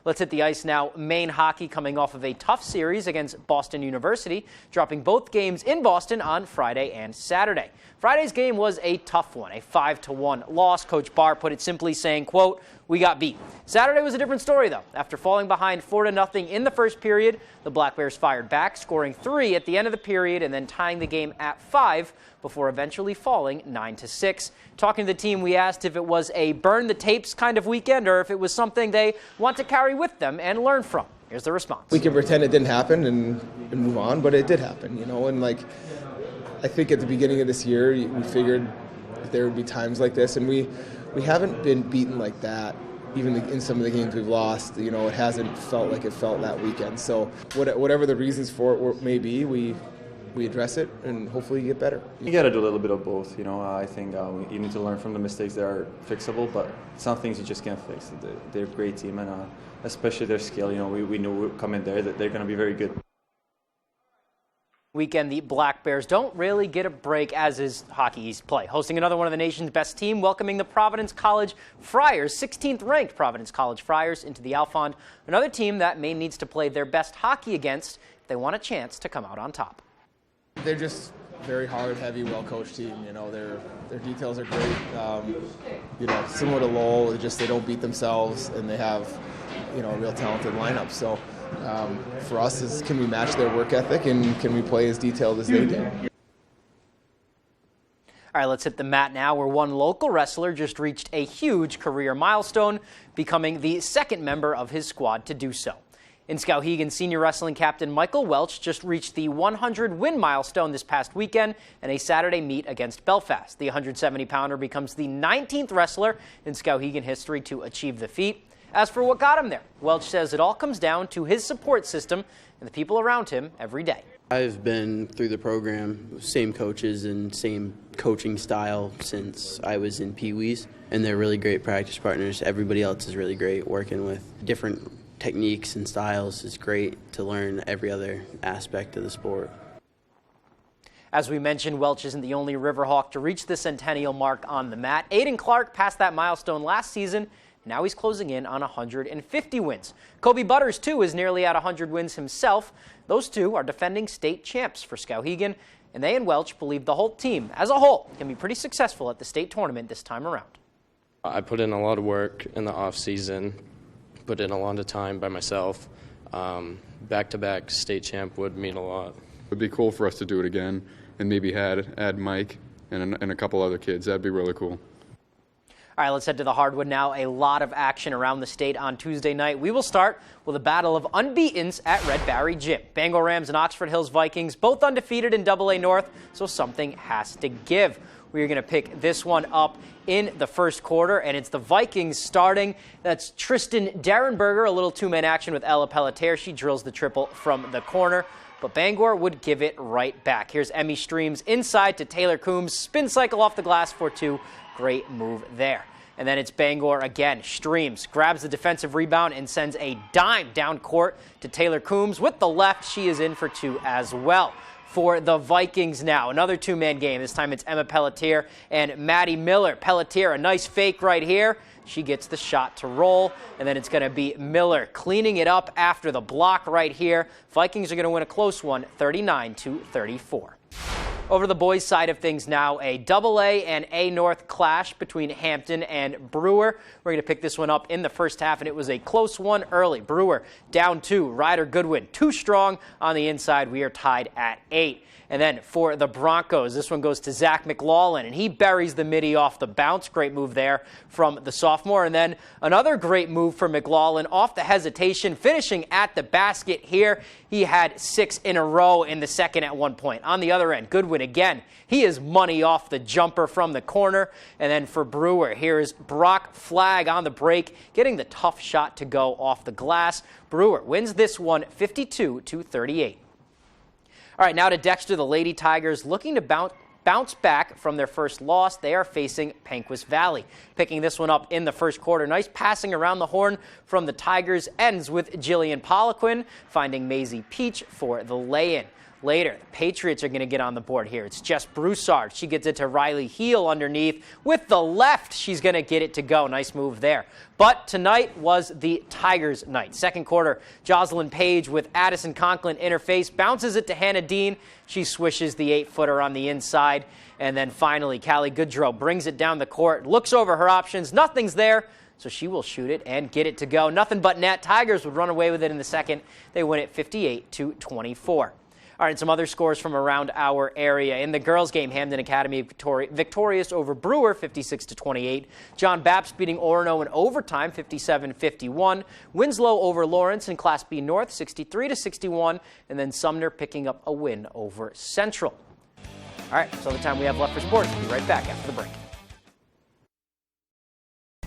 S28: Let's hit the ice now. Maine hockey coming off of a tough series against Boston University, dropping both games in Boston on Friday and Saturday. Friday's game was a tough one, a 5-1 loss. Coach Barr put it simply saying, quote, "We got beat." Saturday was a different story, though. After falling behind 4-0 in the first period, the Black Bears fired back, scoring 3 at the end of the period and then tying the game at 5 before eventually falling 9-6. Talking to the team, we asked if it was a burn the tapes kind of weekend or if it was something they want to carry with them and learn from. Here's the response.
S4: We can pretend it didn't happen and move on, but it did happen, you know, and like I think at the beginning of this year we figured there would be times like this, and we haven't been beaten like that. Even in some of the games we've lost, you know, it hasn't felt like it felt that weekend. So whatever the reasons for it may be, we address it and hopefully get better.
S5: You got to do a little bit of both. You know, I think you need to learn from the mistakes that are fixable, but some things you just can't fix. They're a great team, and especially their skill. You know, we knew coming there that they're going to be very good.
S28: Weekend, the Black Bears don't really get a break, as is Hockey East play. Hosting another one of the nation's best team, welcoming the Providence College Friars, 16th ranked Providence College Friars, into the Alfond. Another team that Maine needs to play their best hockey against if they want a chance to come out on top.
S4: They're just very hard, heavy, well-coached team. You know, their details are great. You know, similar to Lowell, they don't beat themselves, and they have, you know, a real talented lineup. So for us, can we match their work ethic, and can we play as detailed as they do?
S28: All right, let's hit the mat now, where one local wrestler just reached a huge career milestone, becoming the second member of his squad to do so. In Skowhegan, senior wrestling captain Michael Welch just reached the 100-win milestone this past weekend in a Saturday meet against Belfast. The 170-pounder becomes the 19th wrestler in Skowhegan history to achieve the feat. As for what got him there, Welch says it all comes down to his support system and the people around him every day.
S6: I've been through the program, same coaches and same coaching style since I was in Pee-wees, and they're really great practice partners. Everybody else is really great. Working with different techniques and styles is great to learn every other aspect of the sport.
S28: As we mentioned, Welch isn't the only Riverhawk to reach the centennial mark on the mat. Aiden Clark passed that milestone last season. Now he's closing in on 150 wins. Kobe Butters, too, is nearly at 100 wins himself. Those two are defending state champs for Skowhegan, and they and Welch believe the whole team as a whole can be pretty successful at the state tournament this time around.
S7: I put in a lot of work in the off season, put in a lot of time by myself. Back-to-back state champ would mean a lot.
S8: It would be cool for us to do it again and maybe add Mike and a couple other kids. That'd be really cool.
S28: All right, let's head to the hardwood now. A lot of action around the state on Tuesday night. We will start with a battle of unbeatens at Red Barry Gym. Bangor Rams and Oxford Hills Vikings, both undefeated in AA North, so something has to give. We are going to pick this one up in the first quarter, and it's the Vikings starting. That's Tristan Derenberger, a little two-man action with Ella Pelletier. She drills the triple from the corner, but Bangor would give it right back. Here's Emmy Streams inside to Taylor Coombs. Spin cycle off the glass for two. Great move there. And then it's Bangor again. Streams grabs the defensive rebound and sends a dime down court to Taylor Coombs. With the left, she is in for two as well. For the Vikings now, another two-man game. This time it's Emma Pelletier and Maddie Miller. Pelletier, a nice fake right here. She gets the shot to roll, and then it's going to be Miller cleaning it up after the block right here. Vikings are going to win a close one, 39-34. Over to the boys' side of things now, a AA and A North clash between Hampton and Brewer. We're going to pick this one up in the first half, and it was a close one early. Brewer down 2, Ryder Goodwin too strong on the inside. We are tied at 8. And then for the Broncos, this one goes to Zach McLaughlin, and he buries the midi off the bounce. Great move there from the sophomore. And then another great move for McLaughlin off the hesitation, finishing at the basket here. He had 6 in a row in the second at one point. On the other end, Goodwin again. He is money off the jumper from the corner. And then for Brewer, here is Brock Flagg on the break, getting the tough shot to go off the glass. Brewer wins this one 52-38. All right, now to Dexter, the Lady Tigers looking to bounce back from their first loss. They are facing Panquist Valley. Picking this one up in the first quarter. Nice passing around the horn from the Tigers ends with Jillian Poliquin finding Maisie Peach for the lay-in. Later, the Patriots are going to get on the board here. It's Jess Broussard. She gets it to Riley Heel underneath. With the left, she's going to get it to go. Nice move there. But tonight was the Tigers' night. Second quarter, Jocelyn Page with Addison Conklin interface. Bounces it to Hannah Dean. She swishes the 8-footer on the inside. And then finally, Callie Goodrow brings it down the court. Looks over her options. Nothing's there. So she will shoot it and get it to go. Nothing but net. Tigers would run away with it in the second. They win it 58-24. All right, some other scores from around our area. In the girls' game, Hamden Academy victorious over Brewer, 56-28. John Bapst beating Orono in overtime, 57-51. Winslow over Lawrence in Class B North, 63-61. And then Sumner picking up a win over Central. All right, that's all the time we have left for sports. We'll be right back after the break.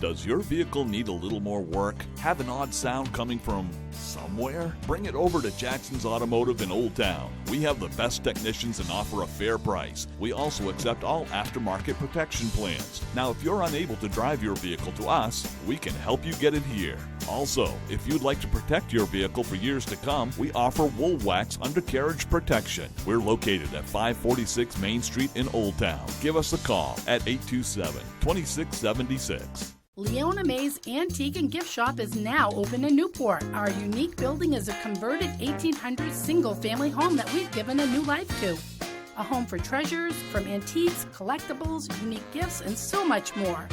S1: Does your vehicle need a little more work? Have an odd sound coming from somewhere? Bring it over to Jackson's Automotive in Old Town. We have the best technicians and offer a fair price. We also accept all aftermarket protection plans. Now, if you're unable to drive your vehicle to us, we can help you get it here. Also, if you'd like to protect your vehicle for years to come, we offer Wool Wax undercarriage protection. We're located at 546 Main Street in Old Town. Give us a call at 827-2676.
S10: Leona May's Antique and Gift Shop is now open in Newport. Our unique building is a converted 1800s single-family home that we've given a new life to. A home for treasures, from antiques, collectibles, unique gifts, and so much more.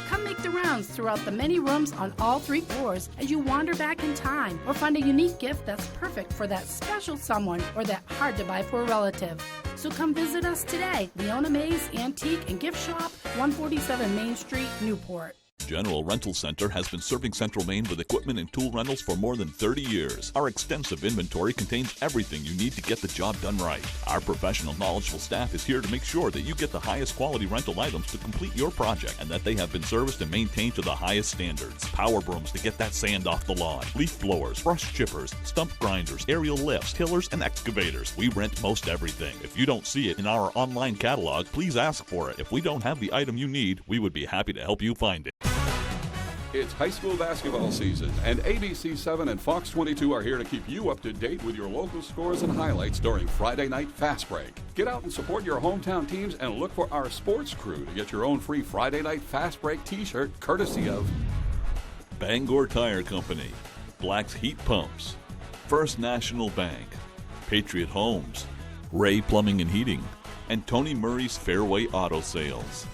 S10: Come make the rounds throughout the many rooms on all 3 floors as you wander back in time or find a unique gift that's perfect for that special someone or that hard to buy for a relative. So come visit us today. Leona May's Antique and Gift Shop, 147 Main Street, Newport.
S1: General Rental Center has been serving Central Maine with equipment and tool rentals for more than 30 years. Our extensive inventory contains everything you need to get the job done right. Our professional, knowledgeable staff is here to make sure that you get the highest quality rental items to complete your project and that they have been serviced and maintained to the highest standards. Power brooms to get that sand off the lawn, leaf blowers, brush chippers, stump grinders, aerial lifts, tillers, and excavators. We rent most everything. If you don't see it in our online catalog, please ask for it. If we don't have the item you need, we would be happy to help you find it.
S13: It's high school basketball season, and ABC 7 and Fox 22 are here to keep you up to date with your local scores and highlights during Friday Night Fast Break. Get out and support your hometown teams and look for our sports crew to get your own free Friday Night Fast Break t-shirt courtesy of
S1: Bangor Tire Company, Black's Heat Pumps, First National Bank, Patriot Homes, Ray Plumbing and Heating, and Tony Murray's Fairway Auto Sales.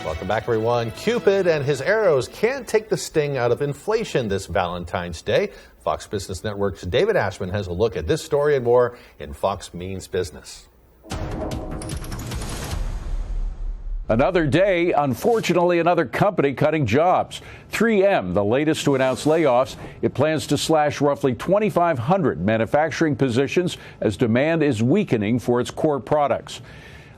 S2: Welcome back, everyone. Cupid and his arrows can't take the sting out of inflation this Valentine's Day. Fox Business Network's David Ashman has a look at this story and more in Fox Means Business.
S11: Another day, unfortunately, another company cutting jobs. 3M, the latest to announce layoffs. It plans to slash roughly 2,500 manufacturing positions as demand is weakening for its core products.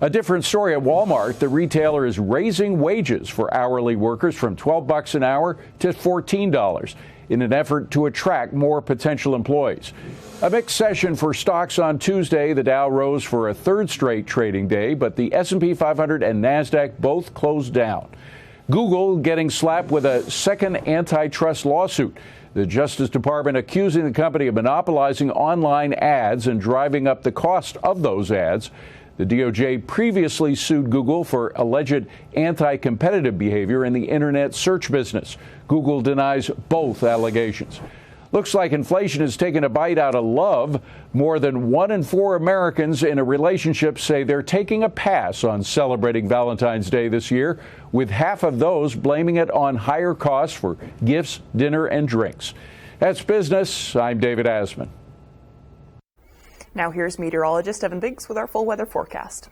S11: A different story at Walmart. The retailer is raising wages for hourly workers from $12 an hour to $14 in an effort to attract more potential employees. A mixed session for stocks on Tuesday. The Dow rose for a third straight trading day, but the S&P 500 and NASDAQ both closed down. Google getting slapped with a second antitrust lawsuit. The Justice Department accusing the company of monopolizing online ads and driving up the cost of those ads. The DOJ previously sued Google for alleged anti-competitive behavior in the internet search business. Google denies both allegations. Looks like inflation has taken a bite out of love. More than 1 in 4 Americans in a relationship say they're taking a pass on celebrating Valentine's Day this year, with half of those blaming it on higher costs for gifts, dinner, and drinks. That's business. I'm David Asman.
S3: Now here's meteorologist Evan Biggs with our full weather forecast.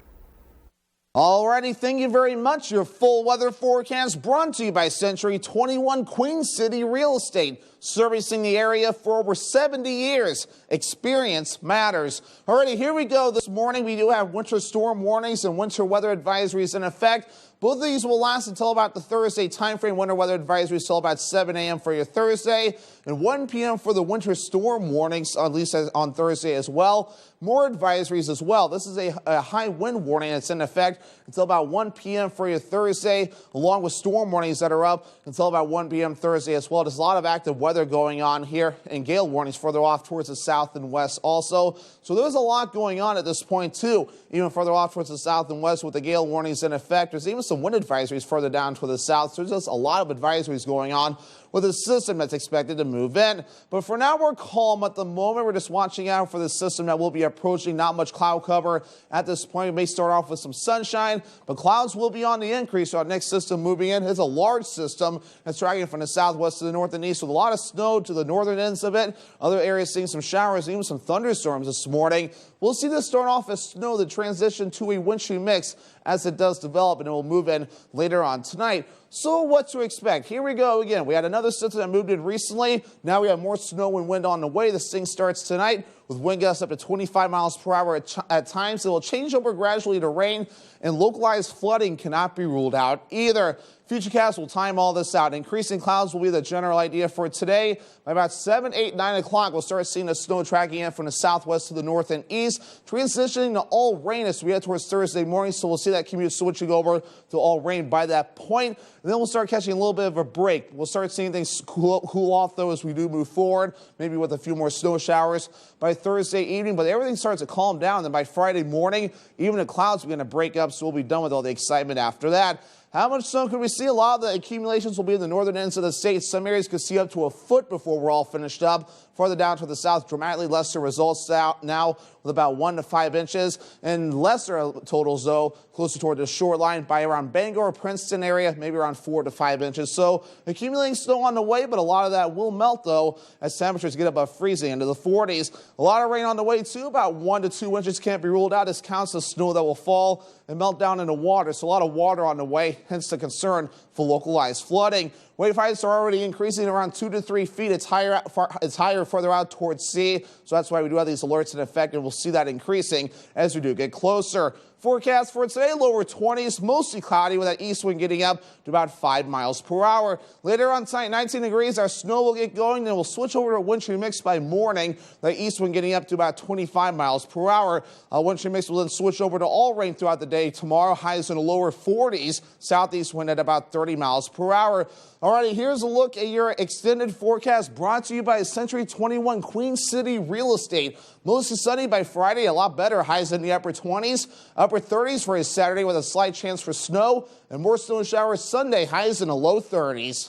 S9: Alrighty, thank you very much. Your full weather forecast brought to you by Century 21 Queen City Real Estate, servicing the area for over 70 years. Experience matters. Alrighty, here we go. This morning we do have winter storm warnings and winter weather advisories in effect. Both of these will last until about the Thursday timeframe. Winter weather advisories till about 7 a.m. for your Thursday and 1 p.m. for the winter storm warnings, at least on Thursday as well. More advisories as well. This is a high wind warning that's in effect until about 1 p.m. for your Thursday, along with storm warnings that are up until about 1 p.m. Thursday as well. There's a lot of active weather going on here, and gale warnings further off towards the south and west also. So there's a lot going on at this point too, even further off towards the south and west with the gale warnings in effect. There's even some wind advisories further down to the south. So there's just a lot of advisories going on with a system that's expected to move in. But for now, we're calm at the moment. We're just watching out for the system that will be approaching. Not much cloud cover at this point. We may start off with some sunshine, but clouds will be on the increase. So our next system moving in is a large system that's dragging from the southwest to the north and east with a lot of snow to the northern ends of it. Other areas seeing some showers, even some thunderstorms this morning. We'll see this start off as snow, the transition to a wintry mix as it does develop, and it will move in later on tonight. So what to expect? Here we go again. We had another system that moved in recently. Now we have more snow and wind on the way. This thing starts tonight with wind gusts up to 25 miles per hour at times. It will change over gradually to rain, and localized flooding cannot be ruled out either. Futurecast will time all this out. Increasing clouds will be the general idea for today. By about 7, 8, 9 o'clock, we'll start seeing the snow tracking in from the southwest to the north and east, transitioning to all rain as we head towards Thursday morning. So we'll see that commute switching over to all rain by that point. And then we'll start catching a little bit of a break. We'll start seeing things cool off, though, as we do move forward, maybe with a few more snow showers by Thursday evening. But everything starts to calm down. Then by Friday morning, even the clouds are going to break up, so we'll be done with all the excitement after that. How much snow could we see? A lot of the accumulations will be in the northern ends of the state. Some areas could see up to a foot before we're all finished up. Farther down to the south, dramatically lesser results now with about 1 to 5 inches. And lesser totals, though, closer toward the shoreline by around Bangor, Princeton area, maybe around 4 to 5 inches. So accumulating snow on the way, but a lot of that will melt, though, as temperatures get above freezing into the 40s. A lot of rain on the way, too. About 1 to 2 inches can't be ruled out. This counts the snow that will fall and melt down into water. So a lot of water on the way, hence the concern for localized flooding. Wave heights are already increasing around 2 to 3 feet. It's higher further out towards sea. So that's why we do have these alerts in effect, and we'll see that increasing as we do get closer. Forecast for today, lower 20s, mostly cloudy with that east wind getting up to about 5 miles per hour. Later on tonight, 19 degrees, our snow will get going, then we'll switch over to a wintry mix by morning. The east wind getting up to about 25 miles per hour. Wintry mix will then switch over to all rain throughout the day tomorrow. Highs in the lower 40s, southeast wind at about 30 miles per hour. Alrighty, here's a look at your extended forecast brought to you by Century 21 Queen City Real Estate. Mostly sunny by Friday, a lot better. Highs in the upper 20s, upper 30s for a Saturday with a slight chance for snow, and more snow showers Sunday. Highs in the low 30s.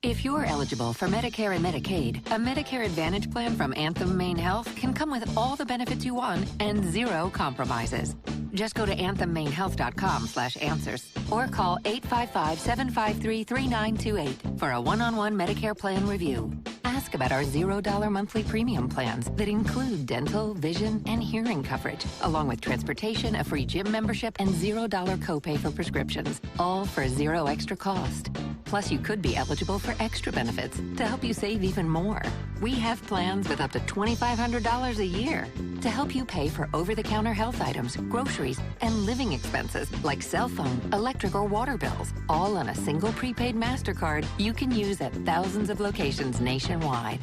S12: If you're eligible for Medicare and Medicaid, a Medicare Advantage plan from Anthem Maine Health can come with all the benefits you want and zero compromises. Just go to anthemmainehealth.com/answers or call 855-753-3928 for a one-on-one Medicare plan review. Ask about our $0 monthly premium plans that include dental, vision, and hearing coverage, along with transportation, a free gym membership, and $0 copay for prescriptions, all for zero extra cost. Plus, you could be eligible for extra benefits to help you save even more. We have plans with up to $2,500 a year to help you pay for over-the-counter health items, groceries, and living expenses like cell phone, electric, or water bills, all on a single prepaid MasterCard you can use at thousands of locations nationwide.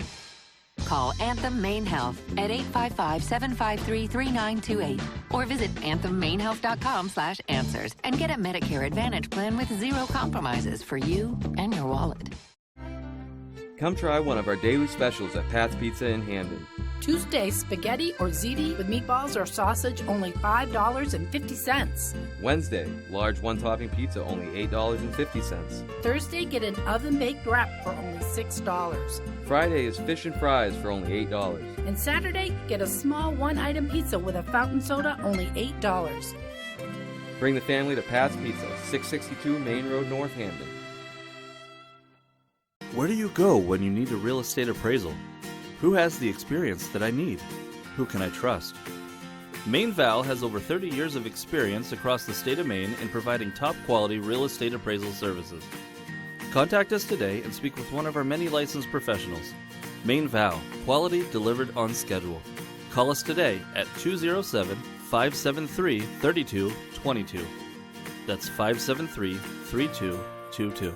S12: Call Anthem Maine Health at 855-753-3928 or visit anthemmainehealth.com/answers and get a Medicare Advantage plan with zero compromises for you and your wallet.
S14: Come try one of our daily specials at Pat's Pizza in Hamden.
S10: Tuesday, spaghetti or ziti with meatballs or sausage, only $5.50.
S14: Wednesday, large one-topping pizza, only $8.50.
S10: Thursday, get an oven-baked wrap for only $6.
S14: Friday is fish and fries for only $8.
S10: And Saturday, get a small one-item pizza with a fountain soda, only $8.
S14: Bring the family to Pat's Pizza, 662 Main Road, North Hamden.
S15: Where do you go when you need a real estate appraisal? Who has the experience that I need? Who can I trust? Maine Val has over 30 years of experience across the state of Maine in providing top-quality real estate appraisal services. Contact us today and speak with one of our many licensed professionals. Maine Val, quality delivered on schedule. Call us today at 573-3222. That's 573-3222.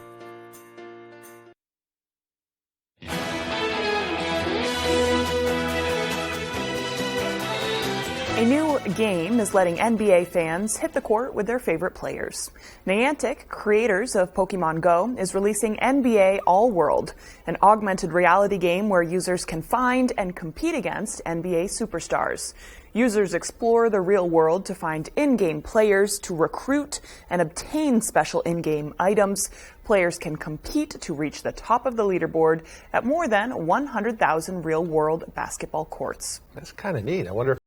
S3: A new game is letting NBA fans hit the court with their favorite players. Niantic, creators of Pokemon Go, is releasing NBA All World, an augmented reality game where users can find and compete against NBA superstars. Users explore the real world to find in-game players, to recruit and obtain special in-game items. Players can compete to reach the top of the leaderboard at more than 100,000 real-world basketball courts.
S2: That's kind of neat. I wonder